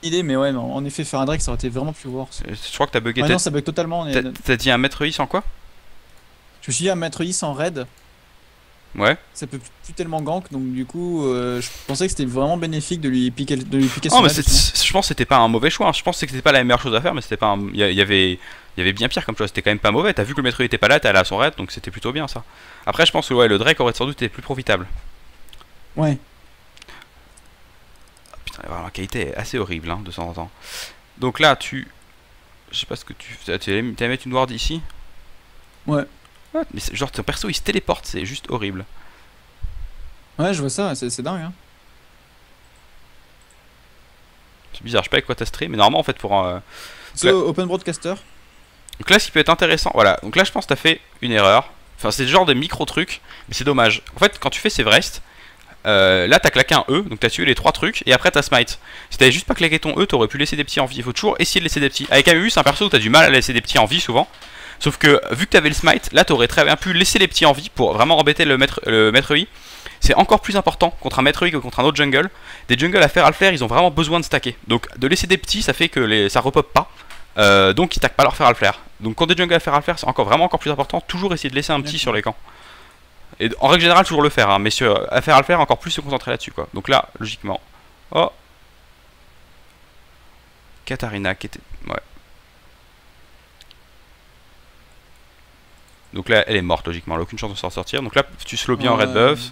Speaker 1: idée, mais ouais, en effet, faire un Drake, ça aurait été vraiment plus worse.
Speaker 2: Je crois que t'as bugué.
Speaker 1: Ouais, non, ça bug totalement.
Speaker 2: T'as dit un Maître Yi sans quoi?
Speaker 1: Je me suis dit, un Maître Yi sans raid,
Speaker 2: Ouais.
Speaker 1: ça peut plus tellement gank, donc du coup, je pensais que c'était vraiment bénéfique de lui piquer
Speaker 2: Non,
Speaker 1: son
Speaker 2: mais
Speaker 1: raid.
Speaker 2: je pense que c'était pas un mauvais choix. Hein. Je pense que c'était pas la meilleure chose à faire, mais c'était pas un... il y avait bien pire comme chose. C'était quand même pas mauvais. T'as vu que le Maître Yi était pas là, t'es allé à son raid, donc c'était plutôt bien ça. Après, je pense que ouais, le Drake aurait sans doute été plus profitable.
Speaker 1: Ouais.
Speaker 2: Putain, la qualité est assez horrible hein, de temps en temps. Donc là, je sais pas ce que tu fais. Tu allais mettre une ward ici?
Speaker 1: Ouais.
Speaker 2: Ouais, mais genre ton perso il se téléporte, c'est juste horrible.
Speaker 1: Ouais, je vois ça, c'est dingue. Hein.
Speaker 2: C'est bizarre, je sais pas avec quoi t'as stream, mais normalement en fait pour
Speaker 1: C'est Open Broadcaster.
Speaker 2: donc là ce qui peut être intéressant, voilà, donc là je pense que t'as fait une erreur. Enfin c'est le genre de micro trucs, mais c'est dommage. En fait quand tu fais Sevrest, là t'as claqué un E, donc t'as tué les 3 trucs, et après t'as smite. Si t'avais juste pas claqué ton E, t'aurais pu laisser des petits en vie. Il faut toujours essayer de laisser des petits. Avec AMU c'est un perso où t'as du mal à laisser des petits en vie souvent. Sauf que vu que t'avais le smite, là t'aurais très bien pu laisser les petits en vie pour vraiment embêter le maître Yi. C'est encore plus important contre un maître Yi que contre un autre jungle. Des jungles à faire Alflair, ils ont vraiment besoin de stacker. Donc de laisser des petits, ça fait que ça repop pas. Donc ils taquent pas leur faire Alflair. Donc quand des jungles à faire Alflair, c'est vraiment encore plus important. Toujours essayer de laisser un petit sur les camps. Et en règle générale, toujours le faire. Hein, mais à faire Alflair, encore plus se concentrer là-dessus quoi. Donc là, logiquement. Oh, Katarina qui était. Ouais. Donc là, elle est morte logiquement, elle a aucune chance de s'en sortir. Donc là, tu slow bien en red buff,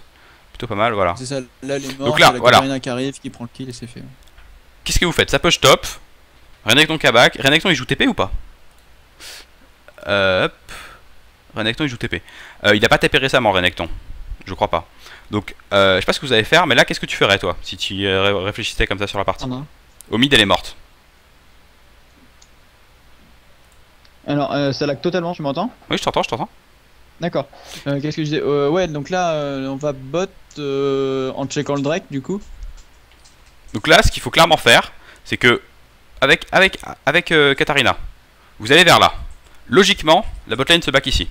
Speaker 2: plutôt pas mal, voilà.
Speaker 1: C'est ça, là elle est morte,
Speaker 2: donc là,
Speaker 1: la
Speaker 2: voilà.
Speaker 1: Katarina qui arrive, qui prend le kill et c'est fait.
Speaker 2: Qu'est-ce que vous faites? Ça push top. Renekton Kabak. Renekton il joue TP ou pas? Hop. Renekton il joue TP. Il a pas TP récemment, Renekton. Je crois pas. Donc, je sais pas ce que vous allez faire, mais là, qu'est-ce que tu ferais toi si tu réfléchissais comme ça sur la partie? Au mid, elle est morte.
Speaker 1: Alors, ça lag totalement, tu m'entends?
Speaker 2: Oui, je t'entends, je t'entends.
Speaker 1: D'accord. Qu'est-ce que je disais? Ouais, donc là, on va bot en checkant le Drake du coup.
Speaker 2: Donc là, ce qu'il faut clairement faire, c'est que avec Katarina, vous allez vers là. Logiquement, la botlane se back ici.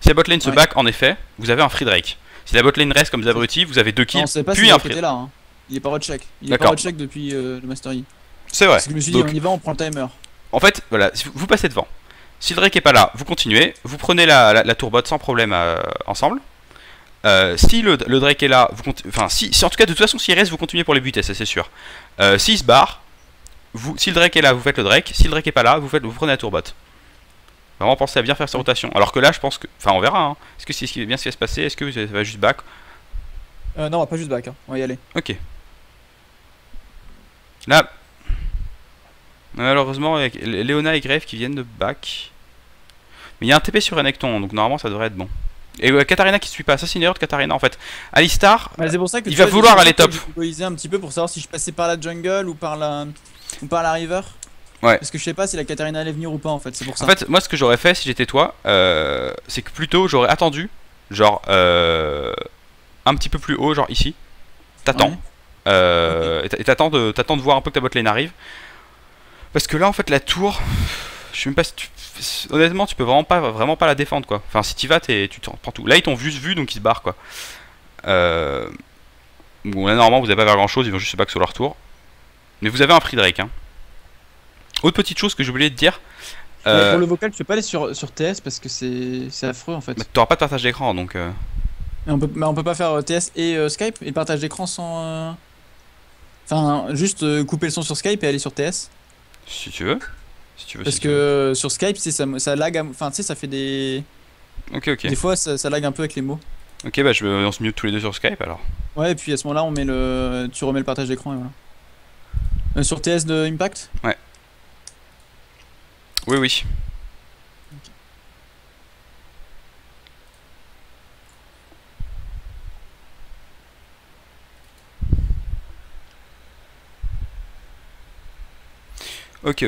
Speaker 2: Si la botlane se back, en effet, vous avez un free Drake. Si la botlane reste comme des abrutis, vous avez 2 kills,
Speaker 1: non, on sait pas
Speaker 2: puis
Speaker 1: si
Speaker 2: un
Speaker 1: Drake
Speaker 2: free.
Speaker 1: était là, hein. Il est pas recheck. Il est pas recheck depuis le Master Yi.
Speaker 2: C'est vrai.
Speaker 1: Parce que je me suis dit,
Speaker 2: Donc,
Speaker 1: on y va, on prend le timer.
Speaker 2: en fait, voilà, vous passez devant. Si le Drake est pas là, vous continuez, vous prenez la tour bot sans problème ensemble. Si le Drake est là, enfin si en tout cas de toute façon s'il reste, vous continuez pour les buter, ça c'est sûr. S'il se barre, si le Drake est là, vous faites le Drake. Si le Drake est pas là, vous prenez la tour bot. Vraiment pensez à bien faire sa rotation. Alors que là, je pense que, enfin on verra. Hein. Est-ce que c'est ce qui va se passer? Est-ce que ça va juste back?
Speaker 1: Non, on va pas juste back. Hein. On va y aller.
Speaker 2: Ok. Là, malheureusement, il y a Léona et Grave qui viennent de back. Mais il y a un TP sur Renekton, donc normalement ça devrait être bon. Et Katarina qui suit pas, ça c'est une erreur de Katarina en fait. Alistar,
Speaker 1: c'est pour ça que
Speaker 2: il va vouloir aller top.
Speaker 1: J'ai un petit peu pour savoir si je passais par la jungle ou par la river.
Speaker 2: Ouais.
Speaker 1: Parce que je sais pas si la Katarina allait venir ou pas en fait, c'est pour ça.
Speaker 2: En fait, moi ce que j'aurais fait si j'étais toi, c'est que plutôt j'aurais attendu, genre un petit peu plus haut, genre ici. T'attends. Ouais. Et t'attends de voir un peu que ta botlane arrive. Parce que là en fait la tour, je sais même pas si honnêtement tu peux vraiment pas la défendre quoi. Enfin si t'y vas tu t'en prends tout. Là ils t'ont juste vu donc ils se barrent quoi. Bon là normalement vous avez pas faire grand chose, ils vont juste se back sur leur tour. Mais vous avez un free Drake hein. Autre petite chose que j'ai oublié de dire.
Speaker 1: Pour le vocal tu peux pas aller sur TS parce que c'est affreux en fait.
Speaker 2: Mais t'auras pas de partage d'écran donc.
Speaker 1: Mais on peut pas faire TS et Skype et le partage d'écran sans. Enfin juste couper le son sur Skype et aller sur TS.
Speaker 2: Si tu veux.
Speaker 1: Parce que sur Skype, ça lag, enfin tu sais, ça fait des.
Speaker 2: Ok.
Speaker 1: Des fois, ça lag un peu avec les mots.
Speaker 2: Ok, bah on se mute tous les deux sur Skype alors.
Speaker 1: Ouais, et puis à ce moment-là, tu remets le partage d'écran et voilà. Sur TS de Impact?
Speaker 2: Ouais. Oui. Ok.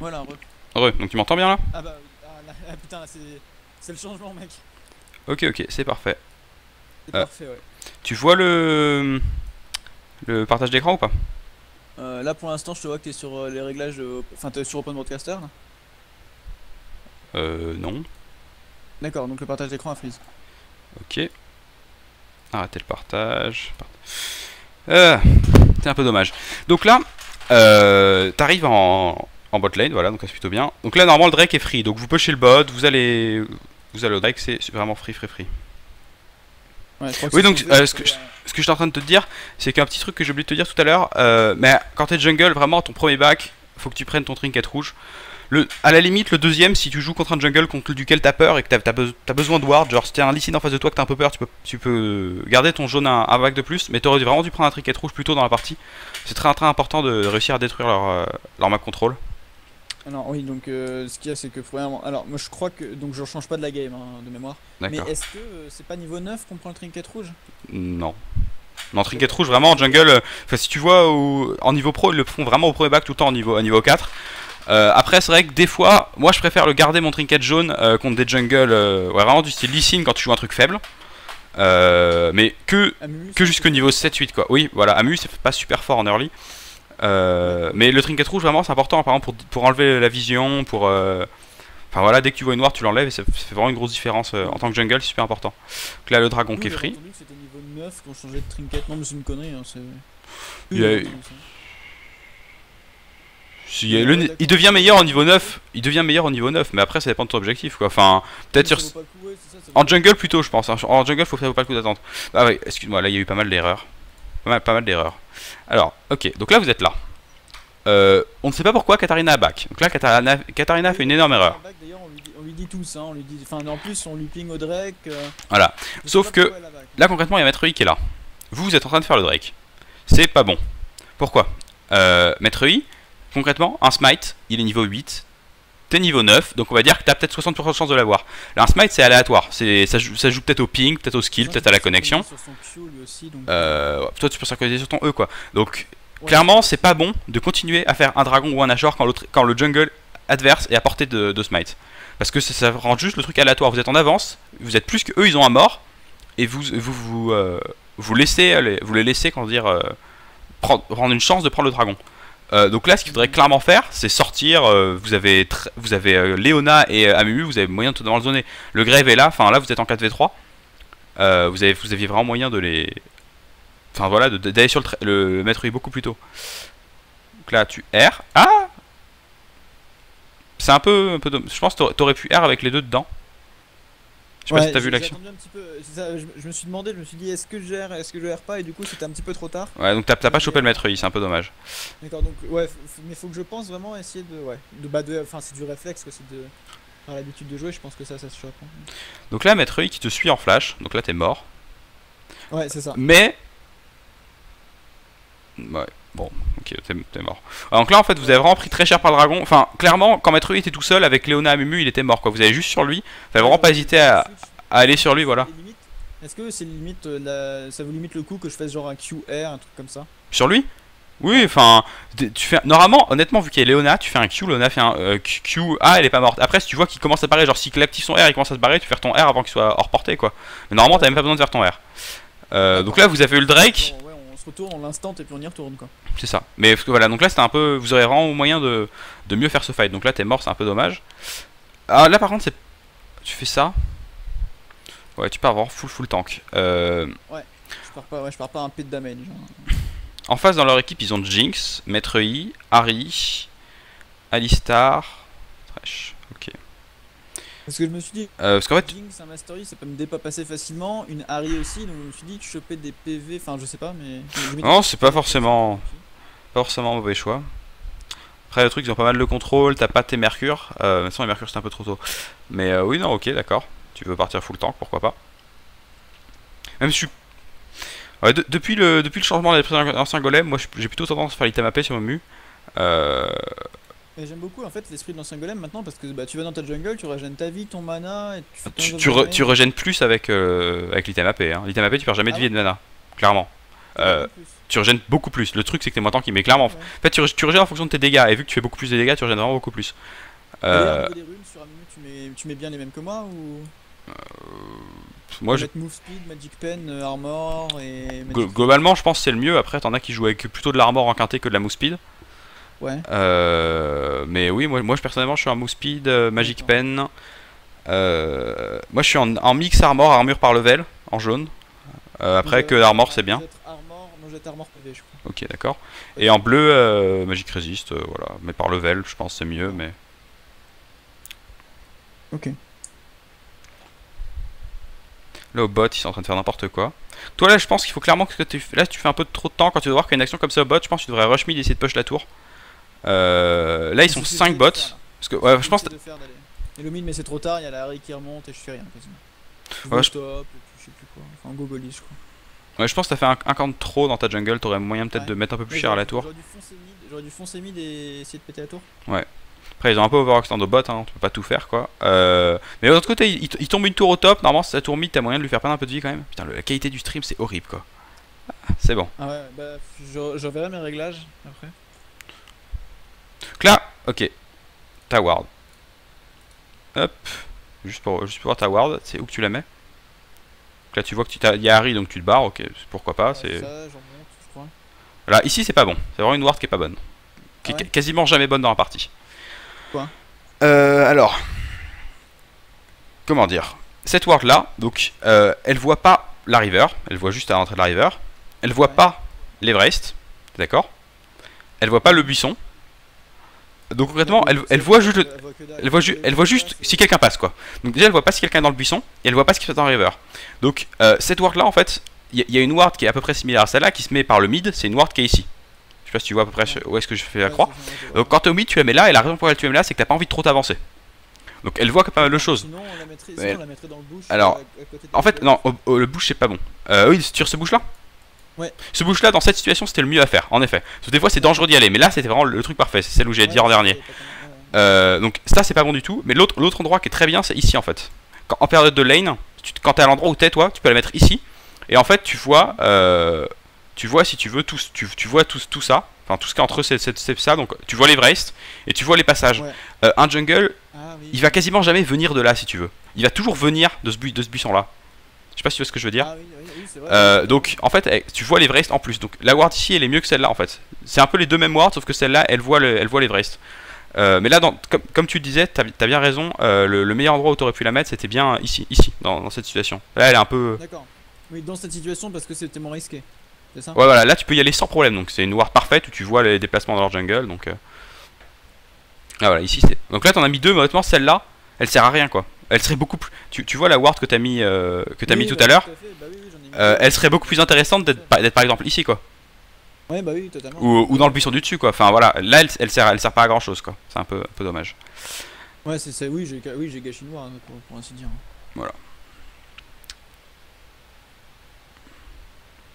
Speaker 1: Voilà,
Speaker 2: Heureux, donc tu m'entends bien là?
Speaker 1: ah bah oui, putain, là c'est le changement, mec.
Speaker 2: Ok, ok, c'est parfait.
Speaker 1: C'est
Speaker 2: Euh,
Speaker 1: parfait, ouais.
Speaker 2: Tu vois le partage d'écran ou pas?
Speaker 1: Là pour l'instant, je te vois que t'es sur les réglages, enfin t'es sur Open Broadcaster là.
Speaker 2: Non.
Speaker 1: D'accord, donc le partage d'écran a freeze.
Speaker 2: Ok. Arrêtez le partage. C'est un peu dommage. Donc là, t'arrives en bot lane, voilà, donc ça c'est plutôt bien. Donc là, normalement, le Drake est free. Donc vous pushez le bot, vous allez au Drake, c'est vraiment free.
Speaker 1: Ouais, je crois que
Speaker 2: Oui,
Speaker 1: c'est
Speaker 2: donc
Speaker 1: sauvé,
Speaker 2: ce que j'étais en train de te dire, c'est qu'un petit truc que j'ai oublié de te dire tout à l'heure, mais quand t'es jungle, vraiment, ton premier back, faut que tu prennes ton trinket rouge. À la limite, le deuxième, si tu joues contre un jungle contre duquel t'as peur et que t'as besoin de ward, genre si t'as un Lee Sin en face de toi que t'as un peu peur, tu peux garder ton jaune un back de plus, mais t'aurais vraiment dû prendre un trinket rouge plus tôt dans la partie. C'est très important de réussir à détruire leur map control.
Speaker 1: Alors oui, donc ce qu'il y a, c'est que premièrement, alors moi je crois que, donc je change pas de la game hein, de mémoire, mais
Speaker 2: D'accord.
Speaker 1: est-ce que c'est pas niveau 9 qu'on prend le trinket rouge?
Speaker 2: Non. Non, trinket rouge, vraiment en jungle, enfin si tu vois en niveau pro, ils le font vraiment au premier back tout le temps au niveau 4. Après, c'est vrai que des fois, moi je préfère le garder mon trinket jaune contre des jungles ouais, vraiment du style Lee Sin quand tu joues un truc faible. Mais que jusqu'au niveau 7-8 quoi. Oui, voilà, Amu c'est pas super fort en early. Mais le trinket rouge vraiment c'est important par exemple pour enlever la vision, pour enfin voilà, dès que tu vois une ward tu l'enlèves et ça fait vraiment une grosse différence en tant que jungle, c'est super important. Donc là le dragon qui est free.
Speaker 1: Entendu que c'était niveau 9 qu'on changeait de trinket. Non mais c'est une connerie hein, c'est...
Speaker 2: Il devient meilleur au niveau 9, mais après ça dépend de ton objectif quoi. Enfin, peut-être sur... En jungle plutôt je pense, hein. En jungle ça vaut pas le coup d'attendre. Ah ouais, excuse-moi, là il y a eu pas mal d'erreurs. Pas mal d'erreurs. Alors, ok, donc là vous êtes là. On ne sait pas pourquoi Katarina a back. Donc là Katarina fait une énorme erreur.
Speaker 1: D'ailleurs on lui dit tous, hein, on lui dit... Enfin en plus on lui ping au Drake.
Speaker 2: Voilà, sauf que là concrètement il y a Maître I qui est là. Vous êtes en train de faire le Drake. C'est pas bon. Pourquoi Maître I, concrètement, un smite, il est niveau 8, t'es niveau 9, donc on va dire que t'as peut-être 60% de chance de l'avoir. Là, un smite, c'est aléatoire, ça joue peut-être au ping, peut-être au skill, peut-être à la connexion. Toi, tu peux synchroniser sur ton E, quoi. Donc, clairement, c'est pas bon de continuer à faire un dragon ou un nashor quand le jungle adverse est à portée de smite. Parce que ça rend juste le truc aléatoire. Vous êtes en avance, vous êtes plus que eux, ils ont un mort, et vous les laissez, comment dire, prendre une chance de prendre le dragon. Donc là, ce qu'il faudrait clairement faire, c'est sortir. Vous avez Leona et Amumu, vous avez moyen de tout dans le zoner. Le Grave est là, enfin là vous êtes en 4v3. Vous aviez vraiment moyen de les. Enfin voilà, d'aller sur le Maître I beaucoup plus tôt. Donc là, tu R. Ah, c'est un peu je pense que t'aurais pu R avec les deux dedans. Je sais pas si t'as vu l'action.
Speaker 1: Je me suis demandé, je me suis dit est-ce que je gère, est-ce que je gère pas, et du coup c'était un petit peu trop tard.
Speaker 2: Ouais, donc t'as pas chopé le Maître I, c'est un peu dommage.
Speaker 1: D'accord, donc ouais, mais faut que je pense vraiment essayer de. Ouais, enfin c'est du réflexe, que c'est de. Par l'habitude de jouer, je pense que ça se surprend.
Speaker 2: Donc là, Maître I qui te suit en flash, donc là t'es mort.
Speaker 1: Ouais, c'est ça.
Speaker 2: Mais. Ouais, bon, ok, t'es mort. Donc là, en fait, vous avez vraiment pris très cher par le dragon. Enfin, clairement, quand Maître I était tout seul avec Leona et Mumu, il était mort quoi. Vous avez juste sur lui. Fallait vraiment pas hésiter à aller sur lui, voilà.
Speaker 1: Est-ce que c'est limite ça vous limite le coup que je fasse genre un QR, un truc comme ça?
Speaker 2: Sur lui? Oui, enfin, tu fais normalement, honnêtement, vu qu'il y a Leona, tu fais un Q, Leona fait un Q, ah, elle est pas morte. Après, si tu vois qu'il commence à barrer, genre si active son R, il commence à se barrer, tu fais ton R avant qu'il soit hors portée quoi. Mais normalement, t'as même pas besoin de faire ton R. Donc là, vous avez eu le Drake.
Speaker 1: Bon, ouais, on se retourne, on l'instant et puis on y retourne quoi.
Speaker 2: C'est ça. Mais voilà, donc là, c'était un peu, vous aurez vraiment moyen de mieux faire ce fight. Donc là, t'es mort, c'est un peu dommage. Ah, là, par contre, tu fais ça. Ouais, tu pars avoir full tank.
Speaker 1: Ouais, je pars pas un P de damage. Genre.
Speaker 2: En face, dans leur équipe, ils ont Jinx, Maître I, Ahri, Alistar, Thresh. Ok.
Speaker 1: Parce que je me suis dit,
Speaker 2: parce qu'en fait,
Speaker 1: Jinx, un Master Yi, ça peut me dépasser facilement. Une Ahri aussi, donc je me suis dit, choper des PV, enfin je sais pas, mais.
Speaker 2: Non, c'est pas forcément mauvais choix. Après, le truc, ils ont pas mal de contrôle, t'as pas tes Mercure. Maintenant, les Mercure, c'était un peu trop tôt. Mais oui, non, ok, d'accord. Tu veux partir full tank, pourquoi pas. Même si ouais, depuis le changement des anciens golems, moi j'ai plutôt tendance à faire l'item AP sur mon mu.
Speaker 1: J'aime beaucoup en fait l'esprit de l'ancien golem maintenant parce que bah, tu vas dans ta jungle, tu régènes ta vie, ton mana et
Speaker 2: tu régènes plus avec l'item AP. Hein. L'item AP, tu perds jamais de vie et de mana, clairement. tu régènes beaucoup plus. Le truc c'est que t'es moins tanky, mais clairement, en fait tu régènes en fonction de tes dégâts, et vu que tu fais beaucoup plus de dégâts, tu régènes vraiment beaucoup plus.
Speaker 1: Au niveau des runes sur Amino, tu mets bien les mêmes que moi ou
Speaker 2: moi je...
Speaker 1: Move Speed, Magic Pen, Armor et...
Speaker 2: Globalement je pense que c'est le mieux, après t'en as qui jouent avec plutôt de l'armor en quinté que de la Move Speed.
Speaker 1: Ouais.
Speaker 2: Mais oui, moi personnellement je suis en Move Speed, Magic Pen. Moi je suis en mix armure par level, en jaune. Après que armor c'est bien.
Speaker 1: Armor PV, je crois.
Speaker 2: Ok, d'accord. Et en bleu, Magic Resist, voilà. Mais par level, je pense c'est mieux, mais...
Speaker 1: Ok.
Speaker 2: Là au bot, ils sont en train de faire n'importe quoi. Toi là, je pense qu'il faut clairement que là, tu fais un peu trop de temps quand tu dois voir qu'il y a une action comme ça au bot. Je pense que tu devrais rush mid et essayer de push la tour. Là, ils sont 5 bots. Parce que, ouais, je pense.
Speaker 1: Et le mid, mais c'est trop tard, il y a la Harry qui remonte et je fais rien quasiment.
Speaker 2: Ouais,
Speaker 1: top, et puis je sais plus quoi. Enfin, Gogolis, je crois.
Speaker 2: Ouais, je pense que t'as fait un camp de trop dans ta jungle. T'aurais moyen peut-être de mettre un peu plus cher à la tour.
Speaker 1: J'aurais dû foncer mid et essayer de péter la tour.
Speaker 2: Ouais. Après, ils ont un peu overextend au bot, hein, tu peux pas tout faire quoi. Mais de l'autre côté, il tombe une tour au top. Normalement, si ça tour mid, t'as moyen de lui faire perdre un peu de vie quand même. Putain, la qualité du stream, c'est horrible quoi. C'est bon.
Speaker 1: Ah ouais, bah, je verrai mes réglages après.
Speaker 2: Donc là, ok. Ta ward. Hop. Juste pour voir ta ward, c'est où que tu la mets. Donc là, tu vois que il y a Harry, donc tu te barres, ok, pourquoi pas. C'est. Là, ici, c'est pas bon. C'est vraiment une ward qui est pas bonne. Qui est quasiment jamais bonne dans la partie.
Speaker 1: Quoi?
Speaker 2: Alors. Comment dire? Cette ward là, donc, elle voit pas la river. Elle voit juste à l'entrée de la river. Elle voit pas l'Everest. D'accord? Elle voit pas le buisson. Donc concrètement, elle voit juste, elle voit juste si quelqu'un passe quoi. Donc déjà elle voit pas si quelqu'un est dans le buisson et elle voit pas ce qui se passe dans la river. Donc cette ward là en fait, il y a une ward qui est à peu près similaire à celle-là qui se met par le mid. C'est une ward qui est ici. Je sais pas si tu vois à peu près où est-ce que je fais la croix. Donc quand t'es au mid, tu la mets là et la raison pour laquelle tu la mets là, c'est que t'as pas envie de trop t'avancer. Donc elle voit que pas mal de choses.
Speaker 1: Sinon on la mettrait dans le bush.
Speaker 2: Alors, en fait non, le bush c'est pas bon. Oui, sur ce bush là.
Speaker 1: Ouais.
Speaker 2: Ce bush là dans cette situation c'était le mieux à faire en effet. Parce que des fois c'est dangereux d'y aller, mais là c'était vraiment le truc parfait, c'est celle où j'ai dit en dernier. Donc ça c'est pas bon du tout, mais l'autre endroit qui est très bien c'est ici en fait. En période de lane, quand t'es à l'endroit où t'es toi, tu peux la mettre ici. Et en fait tu vois si tu veux tu vois tout ça, enfin tout ce qui est entre eux c'est ça, donc tu vois les Wraiths et tu vois les passages. Un jungle, il va quasiment jamais venir de là si tu veux. Il va toujours venir de ce buisson là. Je sais pas si tu vois ce que je veux dire. Donc en fait tu vois les Wraiths en plus. Donc la ward ici elle est mieux que celle-là en fait. C'est un peu les deux mêmes wards sauf que celle-là elle voit les Wraiths. Mais là comme tu le disais, t'as bien raison. Le meilleur endroit où t'aurais pu la mettre c'était bien ici dans cette situation. Là elle est un peu.
Speaker 1: D'accord. Oui dans cette situation parce que c'était moins risqué. C'est ça?
Speaker 2: Ouais voilà, là tu peux y aller sans problème. Donc c'est une ward parfaite où tu vois les déplacements dans leur jungle. Donc ah voilà ici c'est. Donc là t'en as mis deux mais honnêtement celle-là elle sert à rien quoi. Elle serait beaucoup plus. Tu vois la ward que t'as mis tout à l'heure. Elle serait beaucoup plus intéressante d'être par exemple ici quoi.
Speaker 1: Ouais bah oui totalement.
Speaker 2: Ou dans le buisson du dessus quoi. Enfin voilà, là elle sert pas à grand chose quoi. C'est un peu dommage.
Speaker 1: Ouais c'est oui j'ai gâché une ward pour ainsi dire.
Speaker 2: Voilà.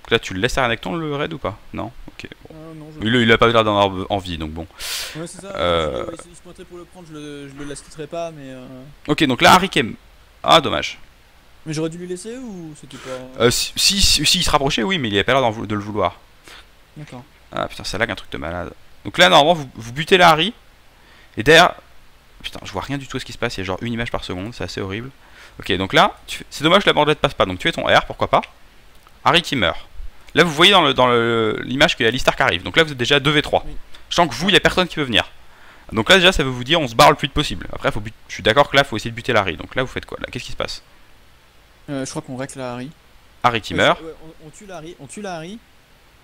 Speaker 2: Donc là tu le laisses à Renekton le raid ou pas? Non. Ok. Bon.
Speaker 1: Non,
Speaker 2: il a pas l'air d'en avoir envie donc bon.
Speaker 1: Ouais c'est ça. Il se pointerait pour le prendre, je le laisserai pas mais.
Speaker 2: Ok donc là Harry Kem. Ah dommage.
Speaker 1: Mais j'aurais dû lui laisser ou c'était pas.
Speaker 2: Si il se rapprochait oui mais il avait pas l'air de le vouloir.
Speaker 1: D'accord.
Speaker 2: Ah putain ça lag un truc de malade. Donc là normalement vous butez la Harry. Et derrière. Putain je vois rien du tout à ce qui se passe, il y a genre une image par seconde, c'est assez horrible. Ok donc là, c'est dommage que la bandelette passe pas, donc tu fais ton R, pourquoi pas. Harry qui meurt. Là vous voyez dans l'image qu'il y a Alistar qui arrive, donc là vous êtes déjà 2v3. Oui. Je sens que vous, il n'y a personne qui peut venir. Donc là déjà ça veut vous dire on se barre le plus vite possible. Après je suis d'accord que là faut essayer de buter la Harry, donc là vous faites quoi là? Qu'est-ce qui se passe?
Speaker 1: Je crois qu'on règle la Harry.
Speaker 2: Harry qui meurt.
Speaker 1: Ouais, on tue la Harry.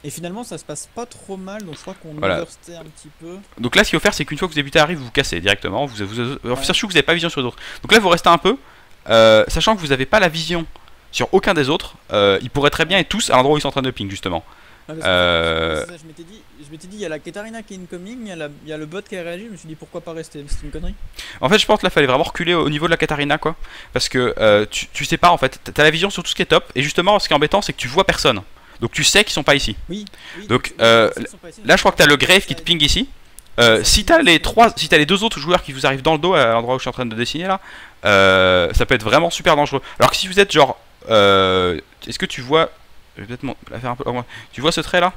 Speaker 1: Et finalement ça se passe pas trop mal donc je crois qu'on overstay un petit peu. Donc
Speaker 2: là ce qu'il faut faire c'est qu'une fois que vous avez buté Harry vous vous cassez directement, vous sachant que vous n'avez pas vision sur d'autres. Donc là vous restez un peu, sachant que vous n'avez pas la vision sur aucun des autres, ils pourraient très bien être tous à l'endroit où ils sont en train de ping justement.
Speaker 1: Ça, je m'étais dit il y a la Katarina qui est incoming, il y a le bot qui a réagi, je me suis dit pourquoi pas rester, c'est une connerie.
Speaker 2: En fait je pense que là fallait vraiment reculer au niveau de la Katarina quoi, parce que tu sais pas en fait, t'as la vision sur tout ce qui est top, et justement ce qui est embêtant c'est que tu vois personne. Donc tu sais qu'ils sont pas ici.
Speaker 1: Oui.
Speaker 2: Donc là je crois que t'as le Grave qui te ping ici. Si t'as les deux autres joueurs qui vous arrivent dans le dos à l'endroit où je suis en train de dessiner là, ça peut être vraiment super dangereux. Alors que si vous êtes genre, est-ce que tu vois, vais peut-être la faire un peu. Tu vois ce trait là?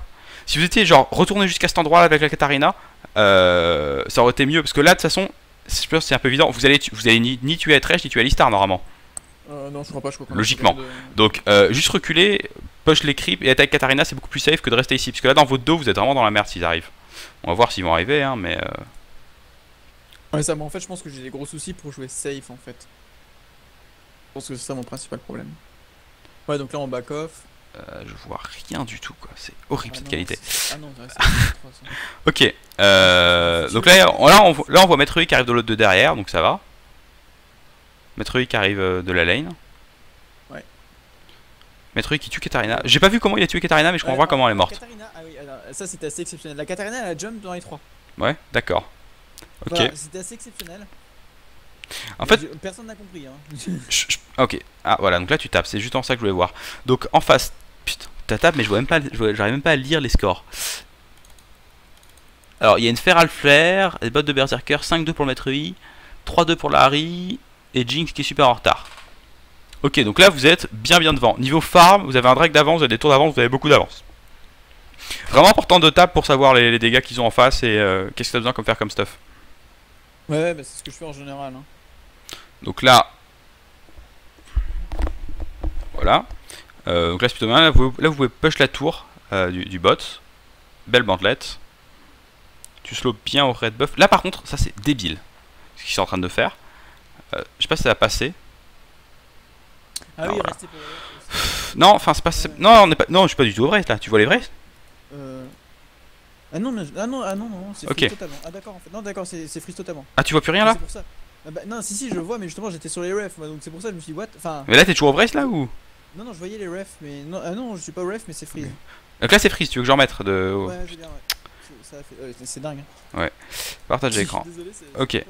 Speaker 2: Si vous étiez genre retourné jusqu'à cet endroit là avec la Katarina, ça aurait été mieux parce que là de toute façon, je pense que c'est un peu évident. Vous allez ni tuer Thresh ni tuer Alistar normalement.
Speaker 1: Non, je crois pas, je crois qu'on a
Speaker 2: Logiquement. Donc juste reculer, push les creeps et attaquer Katarina, c'est beaucoup plus safe que de rester ici. Parce que là dans votre dos, vous êtes vraiment dans la merde s'ils arrivent. On va voir s'ils vont arriver, hein, mais.
Speaker 1: Ouais, ça, mais en fait, je pense que j'ai des gros soucis pour jouer safe en fait. Je pense que c'est ça mon principal problème. Ouais, donc là on back off.
Speaker 2: Je vois rien du tout, quoi. C'est horrible cette qualité.
Speaker 1: Ah non, c'est
Speaker 2: Ok. Donc là, on voit Maître Yi qui arrive de l'autre de derrière, donc ça va. Maître Yi qui arrive de la lane.
Speaker 1: Ouais.
Speaker 2: Maître Yi qui tue Katarina. J'ai pas vu comment il a tué Katarina, mais je comprends pas comment elle est morte.
Speaker 1: Katarina, ah oui, alors, ça c'était assez exceptionnel. La Katarina elle a jump dans les 3.
Speaker 2: Ouais, d'accord. Ok.
Speaker 1: Voilà, c'était assez exceptionnel.
Speaker 2: En fait,
Speaker 1: personne n'a compris. Hein.
Speaker 2: Ok. Ah voilà, donc là tu tapes. C'est juste en ça que je voulais voir. Donc en face, putain, tu tapes, mais je vois même pas, j'arrive même pas à lire les scores. Alors il y a une Feral Flare, des bottes de Berserker, 5-2 pour le Maître Yi, 3-2 pour la Harry et Jinx qui est super en retard. Ok, donc là vous êtes bien devant. Niveau farm, vous avez un Drake d'avance, vous avez des tours d'avance, vous avez beaucoup d'avance. Vraiment important de tap pour savoir les dégâts qu'ils ont en face et qu'est-ce que tu as besoin de faire comme stuff.
Speaker 1: Ouais, bah c'est ce que je fais en général. Hein.
Speaker 2: Donc là, voilà. Donc là c'est plutôt bien. Là vous pouvez push la tour du bot. Belle bandelette. Tu slow bien au red buff. Là par contre, ça c'est débile ce qu'ils sont en train de faire. Je sais pas si ça va passer.
Speaker 1: Ah
Speaker 2: non,
Speaker 1: oui,
Speaker 2: voilà.
Speaker 1: restez pour
Speaker 2: Non, enfin c'est pas. Non, on est pas. Non, je suis pas du tout au vrai là. Tu vois les vrais?
Speaker 1: Ah non, mais... non, c'est
Speaker 2: Ok.
Speaker 1: freeze totalement. Ah d'accord, en fait. Non, d'accord, c'est freeze totalement.
Speaker 2: Ah, tu vois plus rien là?
Speaker 1: C'est pour ça. Ah bah, non, si, je le vois, mais justement, j'étais sur les refs, moi, donc c'est pour ça que je me suis dit, what? Enfin.
Speaker 2: Mais là t'es toujours au vrai là ou?
Speaker 1: Non, je voyais les refs, mais. Non, ah non, je suis pas au ref, mais c'est freeze.
Speaker 2: Donc là c'est freeze, tu veux que j'en mette de.
Speaker 1: Ouais, j'ai bien, ouais. C'est dingue. Hein.
Speaker 2: Ouais. Partage d'écran.
Speaker 1: Désolé,
Speaker 2: Ok.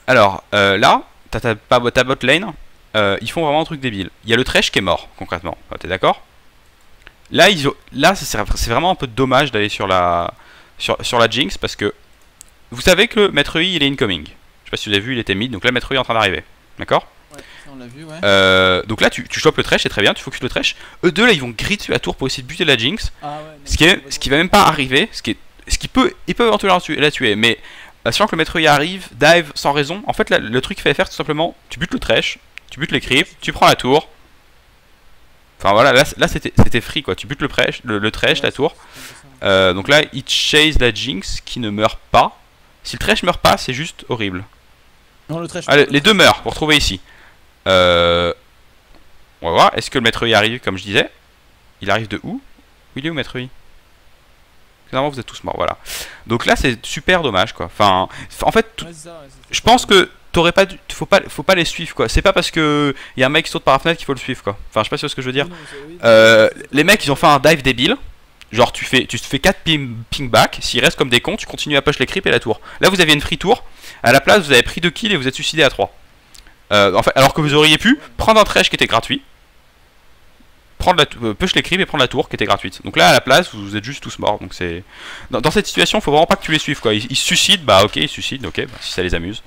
Speaker 2: Alors, là, t'as ta bot lane. Ils font vraiment un truc débile. Il y a le Thresh qui est mort, concrètement. T'es d'accord? Là, c'est vraiment un peu dommage d'aller sur la Jinx parce que vous savez que le Maître Yi il est incoming. Je sais pas si vous avez vu, il était mid, donc là Maître Yi est en train d'arriver. D'accord?
Speaker 1: Ouais, ça on l'a vu, ouais.
Speaker 2: Donc là, tu chopes le Thresh, c'est très bien, tu focuses le Thresh. Eux deux là, ils vont grid sur la tour pour essayer de buter la Jinx.
Speaker 1: Ah ouais,
Speaker 2: Ce qui va même pas arriver, ils peuvent éventuellement la tuer, mais sachant que le Maître Yi arrive, dive sans raison, en fait là, le truc qu'il fallait faire tout simplement, tu butes le Thresh, tu butes les creeps, tu prends la tour. Enfin voilà, là c'était free quoi, tu butes le Thresh, ouais, la tour. Donc là, il chase la Jinx qui ne meurt pas. Si le Thresh meurt pas, c'est juste horrible.
Speaker 1: Non, le Thresh.
Speaker 2: Allez, les deux meurent, vous retrouvez ici. On va voir, est-ce que le Maître Yi arrive comme je disais? Il arrive de où? Il est où Maître Yi? Finalement vous êtes tous morts, voilà. Donc là c'est super dommage quoi. Enfin, en fait, je pense que t'aurais pas dû, faut pas les suivre quoi. C'est pas parce que y a un mec qui saute par la fenêtre qu'il faut le suivre quoi. Enfin, je sais pas si ce que je veux dire. Les mecs ils ont fait un dive débile. Genre tu te fais 4 ping back, s'ils restent comme des cons, tu continues à push les creeps et la tour. Là vous aviez une free tour, à la place vous avez pris 2 kills et vous êtes suicidé à 3. En fait, alors que vous auriez pu prendre un Thresh qui était gratuit, prendre push les creeps et prendre la tour qui était gratuite. Donc là à la place vous êtes juste tous morts. Donc c'est dans cette situation faut vraiment pas que tu les suives quoi. Ils se suicident, bah ok ils se suicident, ok bah, si ça les amuse.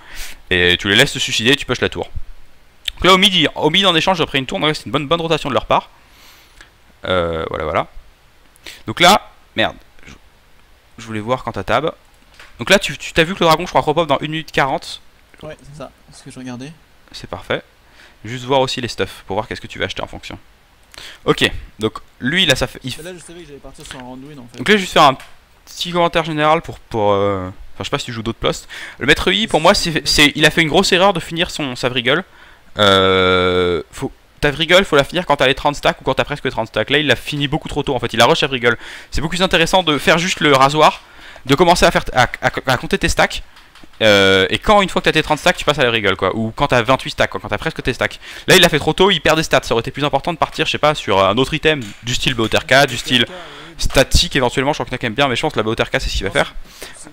Speaker 2: Et tu les laisses se suicider et tu push la tour. Donc là au mid en échange j'ai pris une tour, donc c'est une bonne rotation de leur part. Voilà. Donc là, merde, je voulais voir quand t'as tab. Donc là tu t'as vu que le dragon je crois repop dans 1 minute 40.
Speaker 1: Ouais c'est ça, c'est ce que je regardais.
Speaker 2: C'est parfait. Juste voir aussi les stuffs pour voir qu'est-ce que tu vas acheter en fonction. Ok, donc lui là ça fait.
Speaker 1: Là je savais que j'allais partir sur un Randuin en fait.
Speaker 2: Donc là je vais juste faire un petit commentaire général pour enfin je sais pas si tu joues d'autres posts. Le Maître Yi pour moi il a fait une grosse erreur de finir sa Vriggle. Ta Vriggle faut la finir quand t'as les 30 stacks ou quand t'as presque 30 stacks. Là il l'a fini beaucoup trop tôt en fait, il a rush sa Vriggle. C'est beaucoup plus intéressant de faire juste le rasoir, de commencer à compter tes stacks. Et quand une fois que t'as tes 30 stacks tu passes à la Vriggle quoi, ou quand t'as 28 stacks quoi, quand t'as presque tes stacks. Là il l'a fait trop tôt, il perd des stats, ça aurait été plus important de partir je sais pas sur un autre item du style BOTRK, du style statique éventuellement, je crois que t'as quand même bien mais je pense que la BOTRK c'est ce qu'il va faire.
Speaker 1: C'est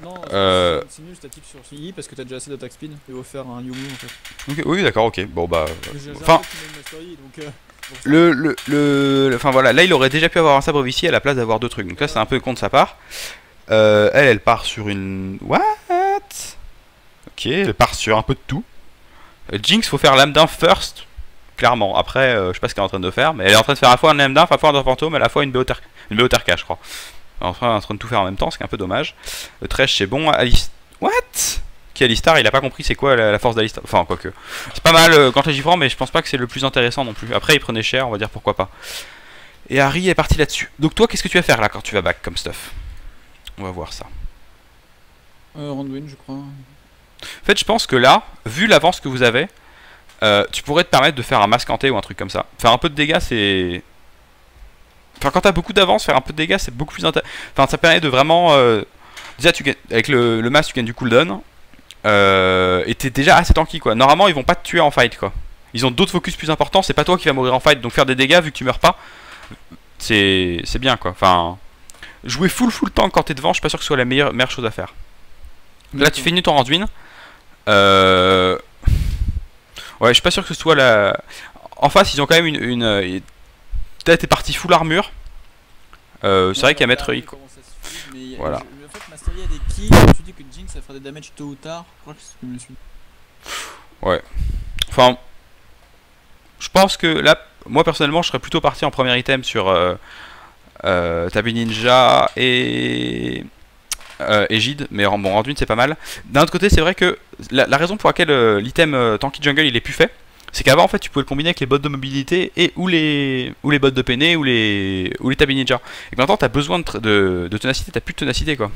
Speaker 1: nul statique sur Yi parce que t'as déjà assez d'attaque speed, il va faire un Yumu en fait.
Speaker 2: Okay, oui d'accord ok, bon bah...
Speaker 1: Enfin...
Speaker 2: Enfin voilà, là il aurait déjà pu avoir un sabre ici à la place d'avoir deux trucs, donc là c'est un peu con de sa part. Elle part sur une... What? Ok, elle part sur un peu de tout. Jinx, faut faire l'âme d'un first clairement. Après, je sais pas ce qu'elle est en train de faire, mais elle est en train de faire à la fois un Lamdinf, à la fois un Dwarf fantôme, à la fois une BOTRK, je crois. Enfin, en train de tout faire en même temps, ce qui est un peu dommage. Le Thresh, c'est bon. Alice. What? Qui Alistar, il a pas compris c'est quoi la force d'Alistar. Enfin, quoique. C'est pas mal quand t'es franc, mais je pense pas que c'est le plus intéressant non plus. Après, il prenait cher, on va dire pourquoi pas. Et Harry est parti là-dessus. Donc, toi, qu'est-ce que tu vas faire là quand tu vas back comme stuff? On va voir ça.
Speaker 1: Ronduin, je crois.
Speaker 2: En fait, je pense que là, vu l'avance que vous avez, tu pourrais te permettre de faire un masque hanté ou un truc comme ça. Faire un peu de dégâts, c'est. Enfin, quand t'as beaucoup d'avance, faire un peu de dégâts, c'est beaucoup plus intéressant. Enfin, ça permet de vraiment. Déjà, tu gagnes... avec le masque, tu gagnes du cooldown. Et t'es déjà assez tanky quoi. Normalement, ils vont pas te tuer en fight quoi. Ils ont d'autres focus plus importants. C'est pas toi qui vas mourir en fight. Donc, faire des dégâts vu que tu meurs pas, c'est bien quoi. Enfin, jouer full tank quand t'es devant, je suis pas sûr que ce soit la meilleure chose à faire. Là, tu finis ton Randuin. Ouais, je suis pas sûr que ce soit la. En face, ils ont quand même une... T'es parti full armure. C'est vrai qu'il y a Maître I. Voilà.
Speaker 1: En fait, Mastery a des kills. Je me suis dit que Jinx ça ferait des damage tôt ou tard. Je crois que c'est ce que je me suis dit.
Speaker 2: Ouais. Enfin. Je pense que là, moi personnellement, je serais plutôt parti en premier item sur Tabi Ninja et Gide, mais bon, Randuin c'est pas mal. D'un autre côté, c'est vrai que la raison pour laquelle l'item Tanky Jungle il est plus fait, c'est qu'avant en fait tu pouvais le combiner avec les bots de mobilité et ou les bots de Pene ou les Tabi Ninja. Et que maintenant t'as besoin de ténacité, t'as plus de ténacité quoi.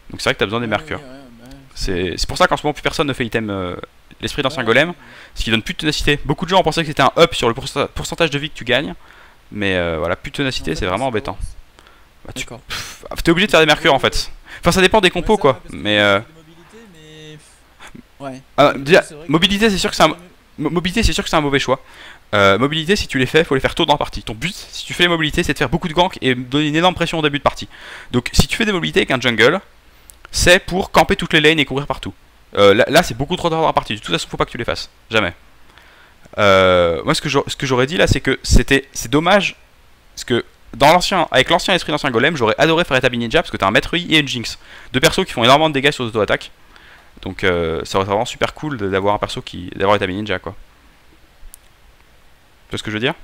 Speaker 2: Donc c'est vrai que t'as besoin des mercures. C'est pour ça qu'en ce moment plus personne ne fait item l'esprit d'ancien golem, ce qui donne plus de ténacité. Beaucoup de gens ont pensé que c'était un up sur le pourcentage de vie que tu gagnes, mais voilà, plus de ténacité, c'est vraiment embêtant. Bah, t'es obligé de faire des mercures en fait. Enfin, ça dépend des compos quoi, mais
Speaker 1: ouais.
Speaker 2: Déjà, mobilité, c'est sûr que c'est un mauvais choix. Mobilité, si tu les fais, faut les faire tôt dans la partie. Ton but, si tu fais les mobilités, c'est de faire beaucoup de gank et donner une énorme pression au début de partie. Donc, si tu fais des mobilités avec un jungle, c'est pour camper toutes les lanes et courir partout. Là c'est beaucoup trop tard dans la partie. De toute façon, faut pas que tu les fasses. Jamais. Moi, ce que j'aurais dit là, c'est que c'est dommage. Parce que avec l'ancien esprit d'ancien golem, j'aurais adoré faire Tabi Ninja parce que t'as un Maître Yi et une Jinx. Deux persos qui font énormément de dégâts sur les auto-attaques. Donc ça aurait été vraiment super cool d'avoir un perso d'avoir Tabi Ninja quoi. Tu vois ce que je veux dire?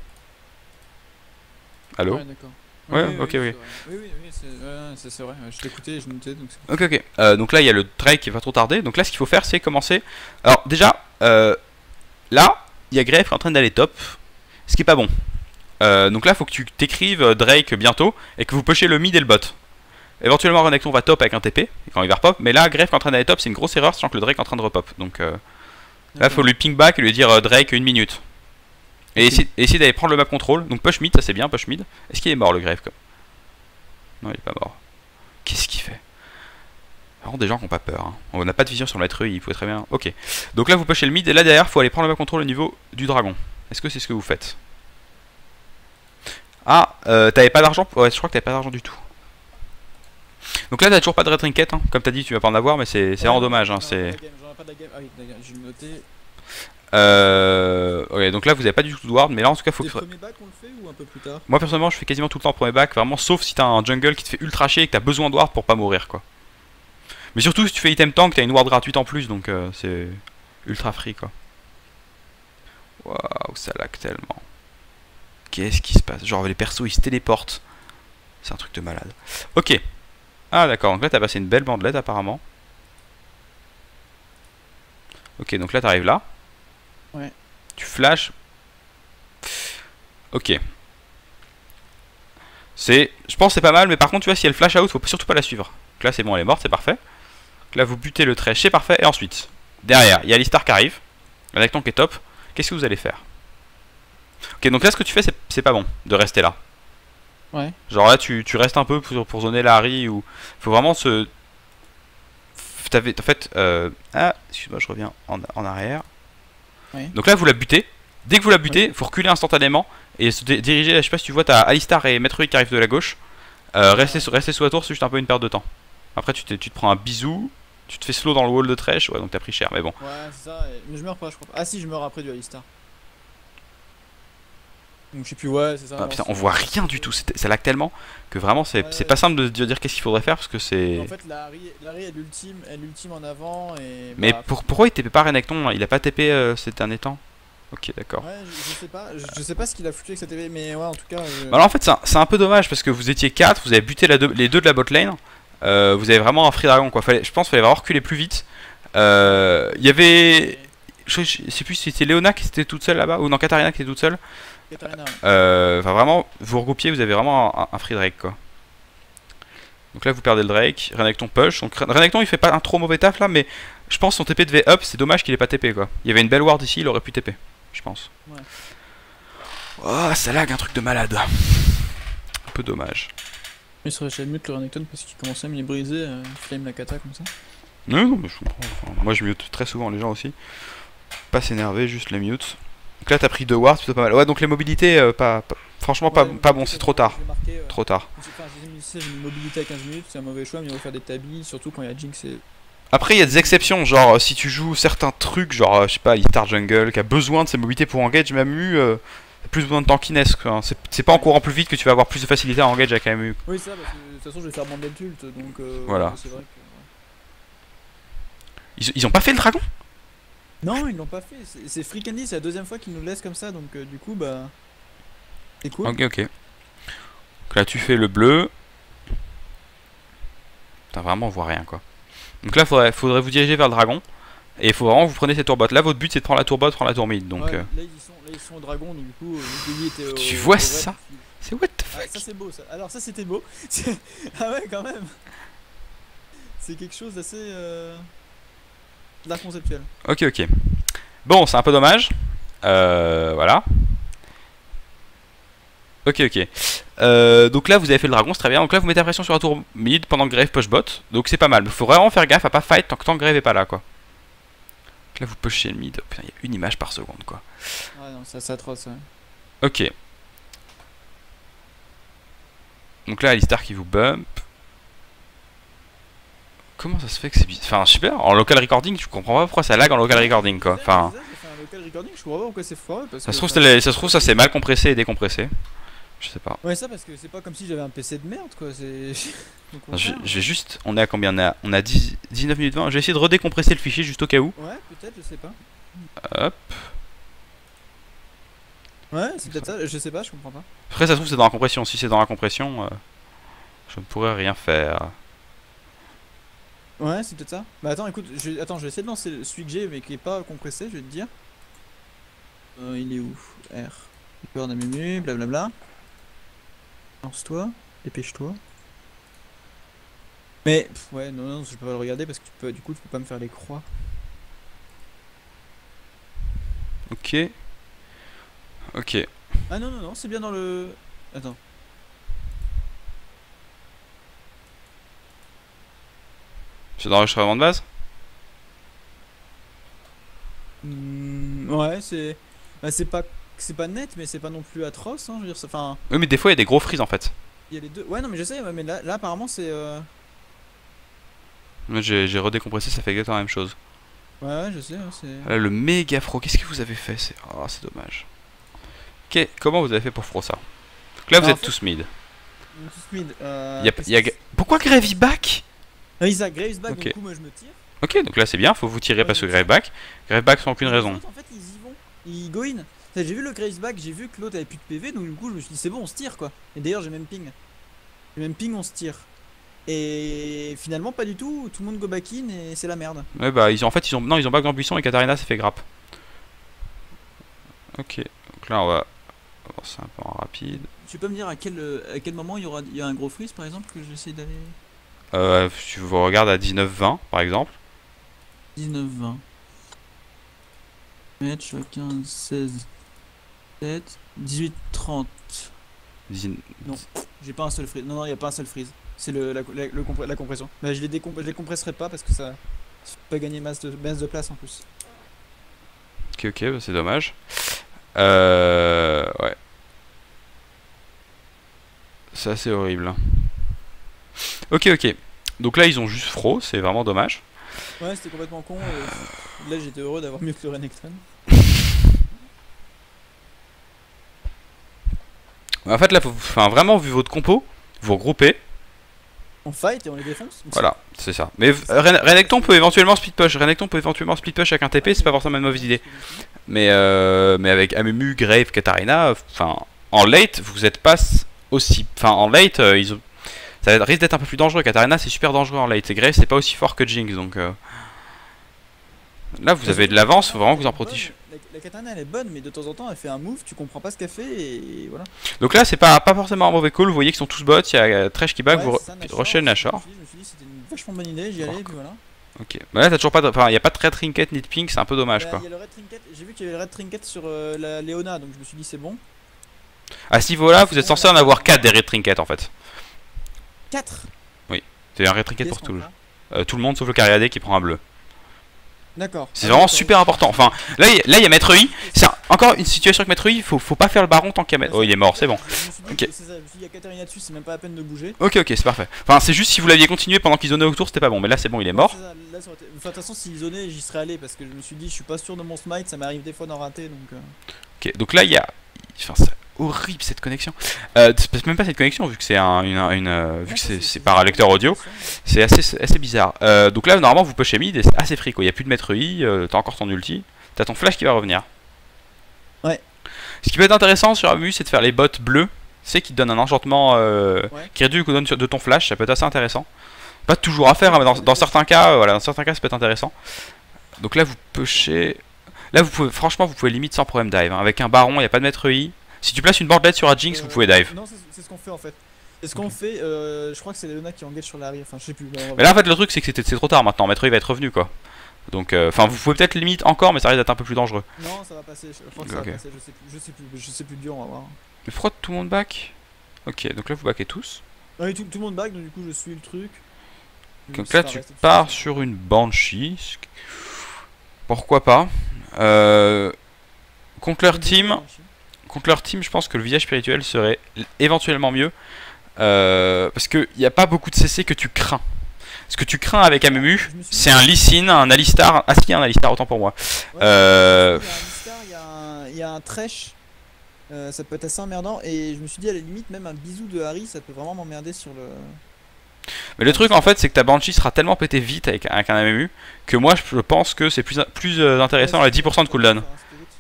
Speaker 2: Allô?
Speaker 1: Ouais, d'accord.
Speaker 2: Ouais,
Speaker 1: oui,
Speaker 2: ok,
Speaker 1: oui.
Speaker 2: oui.
Speaker 1: C'est vrai. Je t'écoutais, je notais. Donc
Speaker 2: ok. Donc là, il y a le Drake qui va trop tarder. Donc là, ce qu'il faut faire, c'est commencer. Alors, déjà, là, il y a Grave qui est en train d'aller top. Ce qui est pas bon. Donc là, il faut que tu t'écrives Drake bientôt et que vous pushez le mid et le bot. Éventuellement, Renekton va top avec un TP quand il va repop. Mais là, Grave qui est en train d'aller top, c'est une grosse erreur, sachant que le Drake est en train de repop. Donc là, il faut lui ping back et lui dire Drake 1 minute. Et essayer d'aller prendre le map control. Donc push mid, ça c'est bien, push mid. Est-ce qu'il est mort le Grave quoi? Non, il est pas mort. Qu'est-ce qu'il fait? Vraiment des gens qui n'ont pas peur. Hein. On n'a pas de vision sur le maître, il pouvait très bien. Ok. Donc là, vous pushez le mid et là derrière, faut aller prendre le map control au niveau du dragon. Est-ce que c'est ce que vous faites? Ah, t'avais pas d'argent? Ouais, je crois que t'avais pas d'argent du tout. Donc là, t'as toujours pas de red trinket. Hein. Comme t'as dit, tu vas pas en avoir, mais c'est vraiment dommage. Hein. C'est. Ok, donc là vous avez pas du tout de ward, mais là en tout cas faut que.
Speaker 1: Premier back on le fait ou un peu plus tard?
Speaker 2: Moi personnellement je fais quasiment tout le temps en premier back, vraiment sauf si t'as un jungle qui te fait ultra chier et que t'as besoin de ward pour pas mourir quoi. Mais surtout si tu fais item tank, t'as une ward gratuite en plus donc c'est ultra free quoi. Waouh, ça lag tellement. Qu'est-ce qui se passe? Genre les persos ils se téléportent. C'est un truc de malade. Ok. Ah d'accord, donc là t'as passé une belle bandelette apparemment. Ok, donc là t'arrives là.
Speaker 1: Ouais.
Speaker 2: Tu flashes. Ok. Je pense que c'est pas mal, mais par contre, tu vois, si elle flash out, faut surtout pas la suivre. Donc là, c'est bon, elle est morte, c'est parfait. Donc là, vous butez le trait, c'est parfait. Et ensuite, derrière, il y a Alistar qui arrive. Renekton qui est top. Qu'est-ce que vous allez faire? Ok, donc là, ce que tu fais, c'est pas bon de rester là.
Speaker 1: Ouais.
Speaker 2: Genre là, tu restes un peu pour zoner la Harry ou. Faut vraiment se. En fait. Ah, excuse-moi, je reviens en arrière.
Speaker 1: Oui.
Speaker 2: Donc là vous la butez. Dès que vous la butez, il faut reculer instantanément et se diriger. Je sais pas si tu vois, t'as Alistar et Maître qui arrivent de la gauche. Rester sous la tour, c'est juste un peu une perte de temps. Après tu te prends un bisou, tu te fais slow dans le wall de Thresh, ouais donc t'as pris cher, mais bon.
Speaker 1: Ouais c'est ça, mais je meurs pas je crois. Ah si je meurs après du Alistar. Donc je sais plus, ouais c'est ça.
Speaker 2: Ah, putain, on voit rien du tout, ça lag tellement que vraiment c'est pas simple de dire qu'est-ce qu'il faudrait faire parce que c'est.
Speaker 1: En fait la Harry elle ultime en avant et.
Speaker 2: Mais
Speaker 1: bah,
Speaker 2: pourquoi il TP pas Renekton? Il a pas TP ces derniers temps? Ok, d'accord.
Speaker 1: Ouais, je sais pas ce qu'il a foutu avec cette épée, mais ouais, en tout cas.
Speaker 2: Bah alors en fait c'est un peu dommage parce que vous étiez 4, vous avez buté les deux de la bot lane. Vous avez vraiment un free dragon quoi. Je pense qu'il fallait vraiment reculer plus vite. Il y avait... Je sais plus si c'était Léona qui était toute seule là-bas ou non, Katarina qui était toute seule.
Speaker 1: Katarina, ouais.
Speaker 2: Enfin vraiment, vous regroupiez, vous avez vraiment un free Drake quoi. Donc là vous perdez le Drake, Renekton push. Donc Renekton il fait pas un trop mauvais taf là, mais je pense son TP devait up, c'est dommage qu'il ait pas TP quoi. Il y avait une belle ward ici, il aurait pu TP, je pense.
Speaker 1: Ouais.
Speaker 2: Oh ça lag un truc de malade. Un peu dommage.
Speaker 1: Il serait chez mute le Renekton parce qu'il commençait à me les briser, flame la kata comme ça.
Speaker 2: Non, non mais je comprends, enfin, moi je mute très souvent les gens aussi. Pas s'énerver, juste les mute. Donc là t'as pris 2 wards, c'est plutôt pas mal. Ouais donc les mobilités, franchement
Speaker 1: Ouais,
Speaker 2: pas bon, c'est trop tard.
Speaker 1: j'ai marqué,
Speaker 2: Trop tard.
Speaker 1: Enfin, j'ai mis une mobilité à 15 minutes, c'est un mauvais choix, mais il va faire des tabis, surtout quand il y a Jinx et.
Speaker 2: Après il y a des exceptions, genre si tu joues certains trucs, genre je sais pas, Star Jungle, qui a besoin de ses mobilités pour engage, même eu, t'as plus besoin de tankiness quoi. C'est pas en courant plus vite que tu vas avoir plus de facilité à engage avec AMU.
Speaker 1: Oui, ça, parce que de toute façon, je vais faire Mandel Tult, donc.
Speaker 2: Voilà.
Speaker 1: C'est vrai que.
Speaker 2: Ils ont pas fait le dragon?
Speaker 1: Non, ils l'ont pas fait, c'est Free Candy, c'est la deuxième fois qu'ils nous laissent comme ça, donc du coup, bah. C'est cool.
Speaker 2: Ok, ok. Donc là tu fais le bleu. Putain, vraiment on voit rien quoi. Donc là faudrait vous diriger vers le dragon. Et il faut vraiment que vous prenez cette tour bot. Là votre but c'est de prendre la tour bot, prendre la tour mid. Donc,
Speaker 1: ouais, là, ils sont au dragon, donc du coup, lui était au.
Speaker 2: tu vois
Speaker 1: au
Speaker 2: ça?
Speaker 1: red.
Speaker 2: C'est what the
Speaker 1: Ah,
Speaker 2: fuck?
Speaker 1: ça c'est beau ça. Alors ça c'était beau. Ah ouais quand même. C'est quelque chose d'assez d'art conceptuel.
Speaker 2: Ok, ok. Bon, c'est un peu dommage. Voilà. Ok, ok. Donc là, vous avez fait le dragon, c'est très bien. Donc là, vous mettez la pression sur la tour mid pendant que Grave push bot. Donc c'est pas mal. Mais faut vraiment faire gaffe à pas fight tant que Grave est pas là, quoi. Donc là, vous pushez le mid. Oh, putain, il y a une image par seconde, quoi.
Speaker 1: Ouais non, c'est atroce. Ouais.
Speaker 2: Ok. Donc là, Alistar qui vous bump. Comment ça se fait que c'est bizarre? Enfin, super. En local recording, tu comprends pas pourquoi ça lag en local recording, quoi. Enfin.
Speaker 1: J'ai fait un local recording, je comprends pas pourquoi c'est foireux. Parce
Speaker 2: Ça
Speaker 1: que,
Speaker 2: se trouve,
Speaker 1: enfin,
Speaker 2: ça se trouve, ça c'est mal compressé et décompressé. Je sais pas.
Speaker 1: ouais, ça parce que c'est pas comme si j'avais un PC de merde quoi. C'est. Au contraire.
Speaker 2: Je vais juste. On est à combien? On a 10, 19 minutes 20. Je vais essayer de redécompresser le fichier juste au cas où.
Speaker 1: Ouais, peut-être, je sais pas.
Speaker 2: Hop.
Speaker 1: Ouais, c'est peut-être ça, je sais pas, je comprends pas.
Speaker 2: Après, ça se trouve, c'est dans la compression. Si c'est dans la compression, je ne pourrais rien faire.
Speaker 1: Ouais, c'est peut-être ça. Bah attends, écoute, attends, je vais essayer de lancer celui que j'ai mais qui est pas compressé, je vais te dire. Il est où? R. Peur d'un menu, blablabla. Lance-toi, dépêche-toi. Mais, ouais, non, non, je peux pas le regarder parce que du coup, tu peux pas me faire les croix.
Speaker 2: Ok. Ok.
Speaker 1: Ah non, non, non, c'est bien dans le. Attends.
Speaker 2: C'est dans l'enregistrement de base?
Speaker 1: Ouais, c'est. Bah, c'est pas net, mais c'est pas non plus atroce, hein, je veux dire, enfin.
Speaker 2: Oui, mais des fois, il y a des gros freeze en fait.
Speaker 1: Il y a les deux. Ouais, non, mais je sais, ouais, mais là apparemment, c'est.
Speaker 2: Moi, j'ai redécompressé, ça fait exactement la même chose.
Speaker 1: Ouais, je sais, c'est.
Speaker 2: Là, le méga fro, qu'est-ce que vous avez fait? Oh, c'est dommage. Ok, comment vous avez fait pour fro ça? Donc là, vous
Speaker 1: Alors,
Speaker 2: êtes tous mid. Pourquoi Grave il back?
Speaker 1: Ah, Isaac, Graves back,
Speaker 2: Ok.
Speaker 1: du coup, moi je me tire.
Speaker 2: Ok, donc là c'est bien, faut vous tirer
Speaker 1: Ouais,
Speaker 2: parce que
Speaker 1: je
Speaker 2: Grave back. Grave back sans aucune
Speaker 1: Les
Speaker 2: raison.
Speaker 1: autres, en fait, ils y vont. Ils go in. J'ai vu le Graves back, j'ai vu que l'autre avait plus de PV, donc du coup, je me suis dit, c'est bon, on se tire quoi. Et d'ailleurs, j'ai même ping. J'ai même ping, on se tire. Et finalement, pas du tout, tout le monde go back in et c'est la merde.
Speaker 2: Ouais, bah, en fait, ils ont back dans le buisson et Katarina s'est fait grappe. Ok, donc là on va avancer un peu en rapide.
Speaker 1: Tu peux me dire à quel moment il y a un gros freeze par exemple que j'essaie d'aller.
Speaker 2: Tu vous regardes à 19-20 par exemple.
Speaker 1: 19-20. Match 15, 16, 7, 18, 30. Non, j'ai pas un seul freeze. Non, non, il y a pas un seul freeze. C'est la compression. Mais je les compresserai pas parce que ça fait pas gagner masse de place en plus.
Speaker 2: Ok, ok, bah, c'est dommage. Ouais. C'est assez horrible. Hein. Ok, ok. Donc là, ils ont juste fro, c'est vraiment dommage.
Speaker 1: Ouais, c'était complètement con. Là, j'étais heureux d'avoir mieux que le Renekton.
Speaker 2: En fait, là, enfin, vraiment, vu votre compo, vous regroupez.
Speaker 1: On fight et on les défonce.
Speaker 2: Voilà, c'est ça. Mais Renekton peut éventuellement split push. Renekton peut éventuellement split push avec un TP, c'est pas forcément une mauvaise idée. Mais avec Amumu, Grave, Katarina, enfin, en late, vous êtes pas aussi. Enfin, en late, ça risque d'être un peu plus dangereux. Katarina, c'est super dangereux en late. Et Grave, c'est pas aussi fort que Jinx, donc. Là, vous avez de l'avance, faut vraiment vous en protéger.
Speaker 1: La katana elle est bonne, mais de temps en temps elle fait un move, tu comprends pas ce qu'elle fait et voilà.
Speaker 2: Donc là, c'est pas forcément un mauvais call. Vous voyez qu'ils sont tous bots. Il y a Thresh qui back,
Speaker 1: Ouais,
Speaker 2: vous
Speaker 1: c'est ça,
Speaker 2: rushez le Nashor.
Speaker 1: Je me suis dit c'était une vachement bonne idée, j'y allais et puis voilà.
Speaker 2: Ok. Bah là, t'as toujours pas de. Enfin, il y a pas de red trinket ni de pink, c'est un peu dommage quoi.
Speaker 1: Il y a le red trinket, j'ai vu qu'il y avait le red trinket sur la Leona, donc je me suis dit c'est bon.
Speaker 2: À ce niveau-là, vous êtes censé en avoir 4 des red trinkets en fait.
Speaker 1: 4.
Speaker 2: Oui, c'est un red trinket pour tout le monde sauf le Cariadé qui prend un bleu.
Speaker 1: D'accord.
Speaker 2: C'est vraiment super important. Enfin, là, il y a Maître I. C'est encore une situation avec Maître I. Faut pas faire le baron tant qu'il y a Maître. Oh, il est mort, c'est bon.
Speaker 1: Ok. Il y a Katarina dessus, c'est même pas la peine de bouger.
Speaker 2: Ok, c'est parfait. Enfin, c'est juste si vous l'aviez continué pendant qu'ils zonaient autour, c'était pas bon. Mais là, c'est bon, il est mort.
Speaker 1: De toute façon, s'ils zonaient, j'y serais allé parce que je me suis dit, je suis pas sûr de mon smite, ça m'arrive des fois d'en rater donc.
Speaker 2: Ok, donc là, il y a. Enfin, c'est horrible cette connexion. C'est même pas cette connexion vu que c'est vu que c'est par un lecteur audio. C'est assez bizarre. Donc là, normalement, vous pushez mid et c'est assez free quoi. Il y a plus de Maître I, t'as encore ton ulti. T'as ton flash qui va revenir.
Speaker 1: Ouais.
Speaker 2: Ce qui peut être intéressant sur Amu, c'est de faire les bots bleus. C'est qui te donne un enchantement qui réduit le cooldown de ton flash. Ça peut être assez intéressant. Pas toujours à faire, hein, mais dans certains cas, voilà, dans certains cas, ça peut être intéressant. Donc là, vous pushez. Là, franchement, vous pouvez limite sans problème dive. Hein. Avec un baron, il n'y a pas de Maître I. Si tu places une boardette sur un Jinx, vous pouvez dive.
Speaker 1: Non, c'est ce qu'on fait en fait. C'est ce qu'on fait. Je crois que c'est Leona qui engage sur l'arrière. Enfin, je sais plus.
Speaker 2: Mais là, en fait, le truc, c'est que c'est trop tard maintenant. Maître I va être revenu quoi. Donc, enfin, vous pouvez peut-être limite encore, mais ça risque d'être un peu plus dangereux.
Speaker 1: Non, ça va passer. Je crois que ça va passer. Je sais plus dur, on va voir.
Speaker 2: Mais pourquoi tout le monde back? Ok, donc là, vous backez tous.
Speaker 1: Oui, tout le monde back, donc du coup, je suis le truc.
Speaker 2: Donc là, tu pars sur une Banshee. Pourquoi pas? Contre leur team, je pense que le visage spirituel serait éventuellement mieux. Parce qu'il n'y a pas beaucoup de CC que tu crains. Ce que tu crains avec Amumu, c'est un Lee Sin, un Alistar. Ah, si, il y a un Alistar, autant pour moi.
Speaker 1: Il y a un Alistar, il y a un Thresh. Ça peut être assez emmerdant. Et je me suis dit, à la limite, même un bisou de Harry, ça peut vraiment m'emmerder sur le.
Speaker 2: Mais le truc en fait, c'est que ta Banshee sera tellement pété vite avec un Amumu que moi je pense que c'est plus intéressant à 10% de cooldown.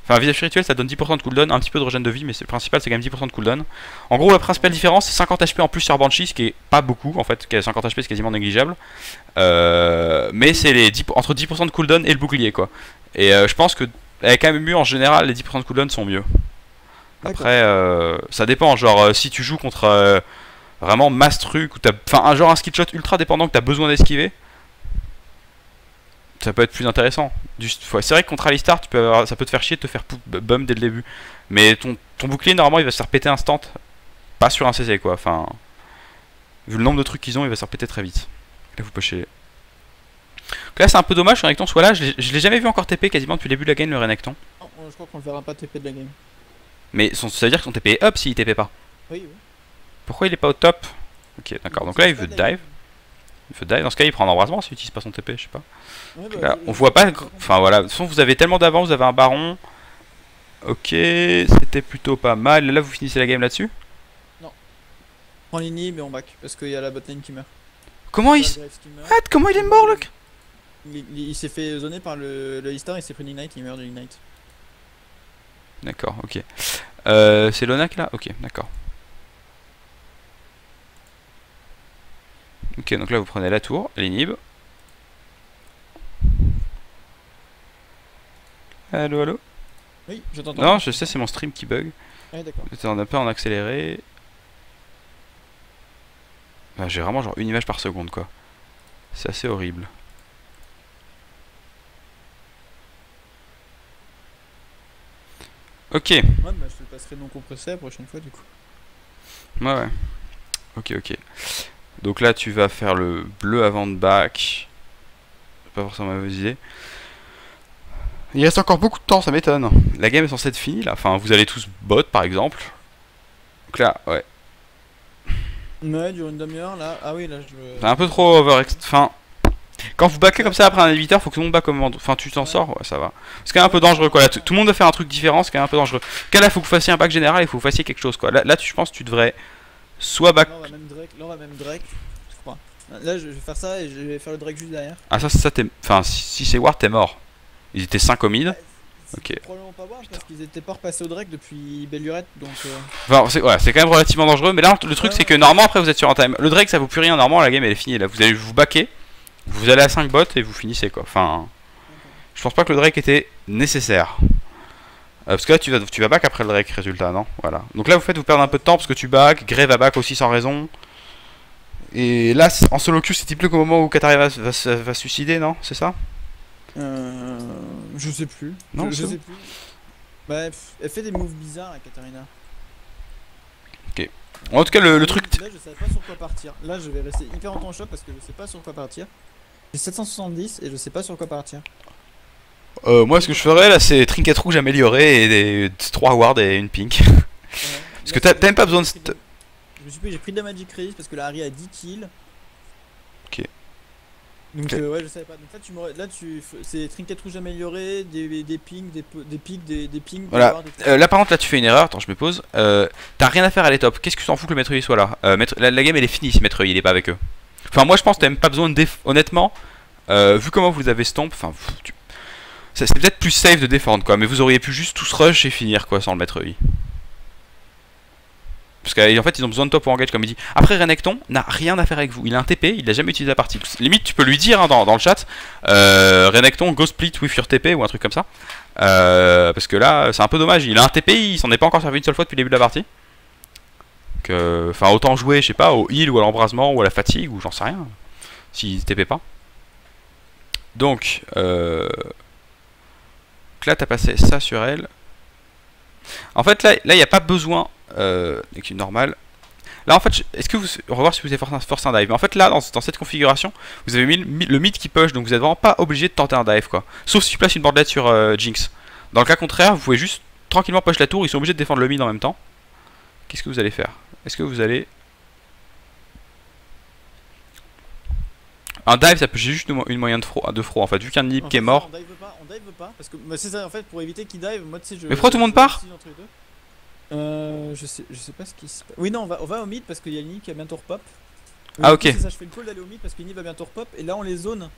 Speaker 2: Enfin, visage spirituel ça donne 10% de cooldown, un petit peu de regen de vie, mais le principal c'est quand même 10% de cooldown. En gros, la principale différence c'est 50 HP en plus sur Banshee, ce qui est pas beaucoup en fait, 50 HP c'est quasiment négligeable. Mais c'est entre 10% de cooldown et le bouclier quoi. Et je pense que avec Amumu en général, les 10% de cooldown sont mieux. Après, ça dépend, genre si tu joues contre. Vraiment mass truc, ou enfin un skill shot ultra dépendant que t'as besoin d'esquiver, ça peut être plus intéressant. C'est vrai que contre Alistar, ça peut te faire chier de te faire bum dès le début. Mais ton bouclier normalement il va se faire péter instant, pas sur un CC quoi, enfin. Vu le nombre de trucs qu'ils ont, il va se faire péter très vite. Là vous pushez. Donc là c'est un peu dommage que Renekton soit là, je l'ai jamais vu encore TP quasiment depuis le début de la game le Renekton.
Speaker 1: Non, je crois qu'on le verra pas TP de la game.
Speaker 2: Mais ça veut dire que son TP est up s'il TP pas.
Speaker 1: Oui.
Speaker 2: Pourquoi il est pas au top? Ok, d'accord, donc là il veut dive. Il veut dive, dans ce cas il prend un embrasement s'il utilise pas son TP, je sais pas.
Speaker 1: Ouais,
Speaker 2: Là, on voit pas. Enfin voilà, de toute façon vous avez tellement d'avance, vous avez un baron. Ok, c'était plutôt pas mal. Là vous finissez la game là-dessus?
Speaker 1: Non. On l'inhibe et on back parce qu'il y a la botlane qui meurt.
Speaker 2: Comment il. Comment il est mort le.
Speaker 1: Il s'est fait zoner par le Alistar, il s'est pris l'ignite, il meurt de l'ignite.
Speaker 2: D'accord, ok. C'est Lonak là? Ok, d'accord. Ok, donc là vous prenez la tour, l'inhibe. Allo?
Speaker 1: Oui, je t'entends.
Speaker 2: Non, je sais, c'est mon stream qui bug.
Speaker 1: Ouais, d'accord.
Speaker 2: J'étais un peu en accéléré. Enfin, j'ai vraiment genre une image par seconde quoi. C'est assez horrible. Ok.
Speaker 1: Ouais, bah je te passerai non compressé la prochaine fois du coup.
Speaker 2: Ouais. Ok. Donc là tu vas faire le bleu avant de back. Pas forcément ma mauvaise idée. Il reste encore beaucoup de temps, ça m'étonne. La game est censée être finie là. Enfin, vous allez tous bot par exemple. Donc là, ouais.
Speaker 1: Ouais, dure une demi-heure là. Ah oui, là je le.
Speaker 2: C'est un peu trop enfin, quand vous backez comme ça après un éviteur, faut que tout le monde back comme. Enfin, tu t'en sors, ouais, ça va. C'est quand même un peu dangereux quoi. Là, tout le monde doit faire un truc différent, c'est quand même un peu dangereux. Là, il faut que vous fassiez un back général, il faut que vous fassiez quelque chose quoi. Là je pense que tu devrais soit back.
Speaker 1: Là, on va même Drake, je crois. Là, je vais faire ça et je vais faire le Drake juste derrière.
Speaker 2: Ah, ça t'es. Enfin, si c'est Ward, t'es mort. Ils étaient 5 au mid.
Speaker 1: Ouais,
Speaker 2: Ok.
Speaker 1: c'était probablement pas Ward parce qu'ils étaient pas repassés au Drake depuis Bellurette donc.
Speaker 2: Enfin, c'est quand même relativement dangereux. Mais là, le truc,
Speaker 1: Ouais,
Speaker 2: c'est
Speaker 1: ouais.
Speaker 2: que normalement, après, vous êtes sur un time. Le Drake, ça vaut plus rien. Normalement, la game, elle est finie. Là, vous allez vous backer. Vous allez à 5 bots et vous finissez quoi. Enfin, je pense pas que le Drake était nécessaire. Parce que là, tu vas back après le Drake, résultat, non? Voilà. Donc là, vous perdez un peu de temps parce que tu back. Grey va back aussi sans raison. Et là, en solo queue, c'est typiquement au moment où Qatari va se suicider, non? C'est ça?
Speaker 1: Je sais plus.
Speaker 2: Non,
Speaker 1: je
Speaker 2: c'est
Speaker 1: sais plus. Bah, elle fait des moves bizarres, la Katarina.
Speaker 2: Ok. En tout cas, le truc.
Speaker 1: Là, je savais pas sur quoi partir. Là, je vais rester hyper longtemps en choc parce que je sais pas sur quoi partir. J'ai 770 et je sais pas sur quoi partir.
Speaker 2: Moi, ce que je ferais là, c'est trinket rouge amélioré et 3 wards et une pink. Parce que t'as même pas besoin de.
Speaker 1: Je me suis pris, j'ai pris de la Magic Race parce que la Harry a 10 kills.
Speaker 2: Ok.
Speaker 1: Donc
Speaker 2: Ok.
Speaker 1: ouais, je savais pas. Donc là, c'est trinket rouge amélioré, des pings, des pics, des pings.
Speaker 2: Voilà.
Speaker 1: Des wards, des-
Speaker 2: Là, par contre, là, tu fais une erreur. Attends, je me pose. T'as rien à faire à les top. Qu'est-ce que tu t'en fous que le maître soit là? La game, elle est finie si maître il est pas avec eux. Enfin, moi, je pense que t'as même pas besoin de honnêtement, vu comment vous avez stomp, enfin, c'est peut-être plus safe de défendre quoi. Mais vous auriez pu juste tous rush et finir quoi sans le maître I. Parce qu'en fait, ils ont besoin de toi pour engage, comme il dit. Après, Renekton n'a rien à faire avec vous. Il a un TP, il a jamais utilisé la partie. Limite, tu peux lui dire hein, dans le chat Renekton, go split with your TP ou un truc comme ça. Parce que là, c'est un peu dommage. Il a un TP, il s'en est pas encore servi une seule fois depuis le début de la partie. Enfin, autant jouer, je sais pas, au heal ou à l'embrasement ou à la fatigue ou j'en sais rien. S'il TP pas. Donc là, t'as passé ça sur elle. En fait, là, il n'y a pas besoin. Normal. Là, en fait, est-ce que vous. On va voir si vous avez force un dive. Mais en fait, là, dans cette configuration, vous avez mis le mid qui push, donc vous n'êtes vraiment pas obligé de tenter un dive, quoi. Sauf si tu places une bordelette sur Jinx. Dans le cas contraire, vous pouvez juste tranquillement push la tour, ils sont obligés de défendre le mid en même temps. Qu'est-ce que vous allez faire? Est-ce que vous allez. Un dive, ça peut juste une moyen de fro en fait, vu qu'il y a un inhib qui est mort.
Speaker 1: On dive pas parce que bah, c'est ça en fait pour éviter qu'il dive. Moi, tu sais, je.
Speaker 2: Mais pourquoi tout le monde part?
Speaker 1: Je sais pas ce qui se passe. Oui, non, on va au mid parce qu'il y a une qui va bientôt repop.
Speaker 2: Ah, ok.
Speaker 1: C'est ça, je fais le call d'aller au mid parce qu'Ini va bientôt repop. Et là, on les zone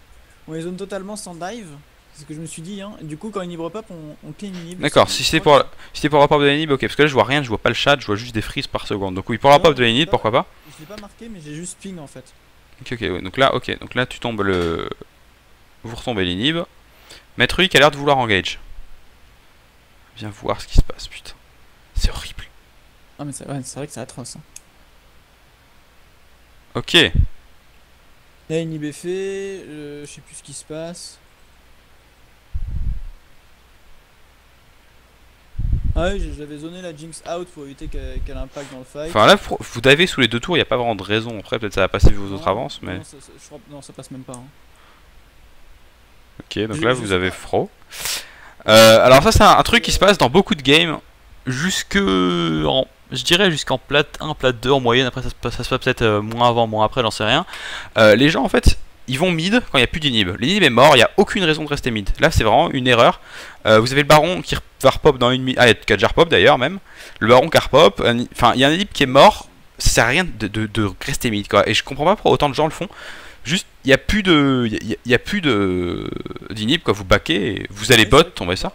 Speaker 1: totalement sans dive. C'est ce que je me suis dit. Hein. Et du coup, quand Inib repop, on clean Inib.
Speaker 2: D'accord, si c'était pour la pop de l'inib, ok. Parce que là, je vois rien, je vois pas le chat, je vois juste des freezes par seconde. Donc, oui, pour la pop de l'inib, pourquoi pas?
Speaker 1: Je l'ai pas marqué, mais j'ai juste ping en fait.
Speaker 2: Ok, ouais. Donc là, tu tombes le. Vous retombez l'inib. Maître Ui qui a l'air de vouloir engage. Viens voir ce qui se passe, putain. C'est horrible.
Speaker 1: Ah, mais c'est vrai que c'est atroce. Hein.
Speaker 2: Ok.
Speaker 1: Là, Inib est fait, je sais plus ce qui se passe. Ah oui, j'avais zoné la Jinx out pour éviter qu'elle impacte dans le fight.
Speaker 2: Enfin là, vous divez sous les deux tours, il n'y a pas vraiment de raison. Après, peut-être ça va passer vu vos autres avances, mais.
Speaker 1: Non, ça passe même pas. Hein.
Speaker 2: Ok, donc là, vous avez Fro. Alors, ça, c'est un truc qui se passe dans beaucoup de games. Je dirais jusqu'en plat 1, plat 2 en moyenne. Après, ça se passe peut-être moins avant, moins après, j'en sais rien. Les gens, en fait, ils vont mid quand il n'y a plus d'inhib. L'inhib est mort, il n'y a aucune raison de rester mid. Là, c'est vraiment une erreur. Vous avez le baron qui va repop dans une mid. Ah, qui a déjà repop d'ailleurs, même. Le baron qui a repop. Enfin, il y a un inhib qui est mort. Ça sert à rien de rester mid, quoi. Et je comprends pas pourquoi autant de gens le font. Juste, il n'y a plus de. Il y a plus de. D'inhib, quoi. Vous baquez et vous allez bot, tomber ça.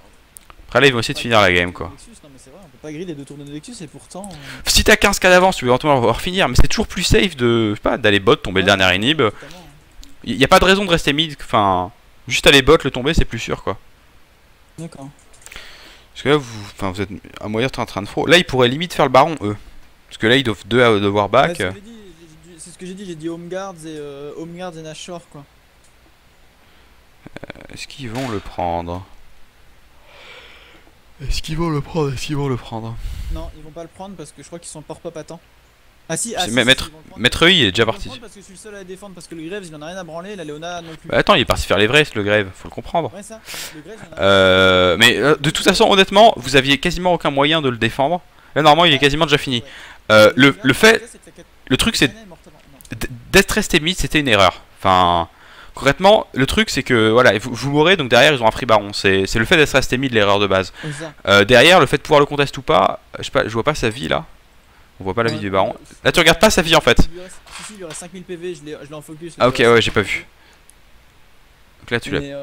Speaker 2: Après, là, ils vont essayer de finir la game, quoi.
Speaker 1: Non, mais c'est vrai, on peut pas griller les deux tours de Nexus et pourtant.
Speaker 2: Si t'as 15k d'avance, tu peux éventuellement voir finir. Mais c'est toujours plus safe de. Je sais pas, d'aller bot, tomber le dernier inhib. Il n'y a pas de raison de rester mid. Enfin, juste aller bot, le tomber, c'est plus sûr, quoi.
Speaker 1: D'accord.
Speaker 2: Parce que là, vous êtes à moyen en train de fro. Là, ils pourraient limite faire le baron, eux. Parce que là, ils doivent devoir back.
Speaker 1: Ouais, c'est ce que j'ai dit, j'ai dit Home Guards et Nashor, quoi.
Speaker 2: Est-ce qu'ils vont le prendre? Est-ce qu'ils vont le prendre?
Speaker 1: Non, ils vont pas le prendre parce que je crois qu'ils sont pop à temps. Ah si,
Speaker 2: Maître E, il est déjà parti.
Speaker 1: Parce que je suis le seul à défendre parce que le Graves il en a rien à branler, la Léona non plus.
Speaker 2: Bah, attends, il est parti faire les vrais, le Grave, faut le comprendre.
Speaker 1: Ouais, ça. Le Graves, il en a
Speaker 2: Mais de toute façon, honnêtement, vous aviez quasiment aucun moyen de le défendre. Là, normalement, il est quasiment déjà fini. Le truc, c'est d'être resté mid, c'était une erreur. Enfin, concrètement, le truc, c'est que voilà, vous mourrez, donc derrière, ils ont un free baron. C'est le fait d'être resté mid l'erreur de base. Derrière, le fait de pouvoir le contest ou pas, je sais pas, je vois pas sa vie là. On voit pas la vie
Speaker 1: Ouais,
Speaker 2: du baron. Là, tu regardes pas sa vie en fait.
Speaker 1: Si, il lui reste 5000 PV, je l'ai en focus.
Speaker 2: Ah, ok, ouais, j'ai pas vu. Donc là, tu l'as.
Speaker 1: Mais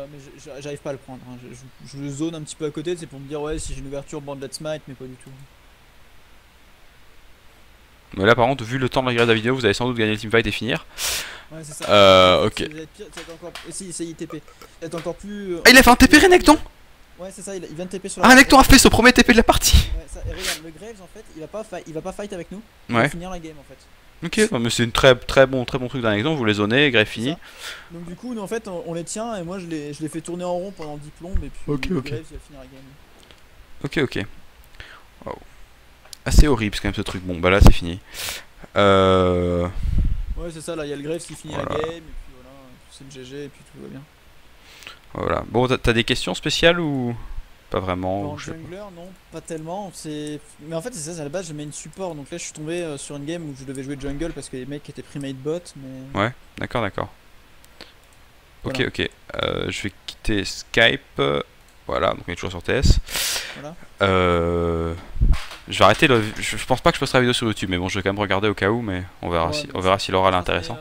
Speaker 1: j'arrive pas à le prendre. Hein. Je le zone un petit peu à côté, c'est pour me dire, ouais, si j'ai une ouverture, bande let's smite, mais pas du tout.
Speaker 2: Mais là, par contre, vu le temps de regarder la vidéo, vous allez sans doute gagner le teamfight et finir.
Speaker 1: Ouais, c'est ça.
Speaker 2: Ok.
Speaker 1: Ça va être pire, ça va être encore. Si, ça y est, TP. Ça va être encore plus.
Speaker 2: Ah, il a fait un TP Renekton.
Speaker 1: Ouais, c'est ça, il vient de TP sur la.
Speaker 2: Ah, Renekton a fait son premier TP de la partie.
Speaker 1: Ouais, ça, et regarde, le Graves en fait, il va pas fight avec nous. Il
Speaker 2: Ouais.
Speaker 1: va finir la game en fait.
Speaker 2: Ok, non, mais c'est une très bon truc d'un exemple. Vous les zonez, grave fini.
Speaker 1: Donc du coup, nous en fait, on les tient et moi je les fais tourner en rond pendant 10 plombes et puis
Speaker 2: Ok,
Speaker 1: le
Speaker 2: ok.
Speaker 1: Graves il va finir la game.
Speaker 2: Ok. Wow. Assez horrible quand même ce truc. Bon, bah là, c'est fini.
Speaker 1: Ouais, c'est ça, là il y a le Graves qui finit
Speaker 2: Voilà.
Speaker 1: la game et puis voilà, c'est le GG et puis tout va bien.
Speaker 2: Voilà. Bon, t'as des questions spéciales ou pas vraiment
Speaker 1: En
Speaker 2: ou je sais pas.
Speaker 1: jungler, non, pas tellement. Mais en fait, c'est ça, à la base, je mets une support. Donc là, je suis tombé sur une game où je devais jouer jungle parce que les mecs étaient primate bot. Mais
Speaker 2: Ouais, d'accord.
Speaker 1: Voilà.
Speaker 2: Ok. Je vais quitter Skype. Voilà, donc on est toujours sur TS.
Speaker 1: voilà.
Speaker 2: Je vais arrêter le. Je pense pas que je posterai la vidéo sur YouTube, mais bon, je vais quand même regarder au cas où, mais on verra
Speaker 1: Ouais,
Speaker 2: si,
Speaker 1: mais
Speaker 2: on verra si l'aura
Speaker 1: ça,
Speaker 2: l'intéressant.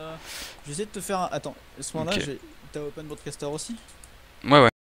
Speaker 1: je vais essayer de te faire un. Attends, à ce moment-là,
Speaker 2: Ok.
Speaker 1: t'as open broadcaster aussi?
Speaker 2: Ouais.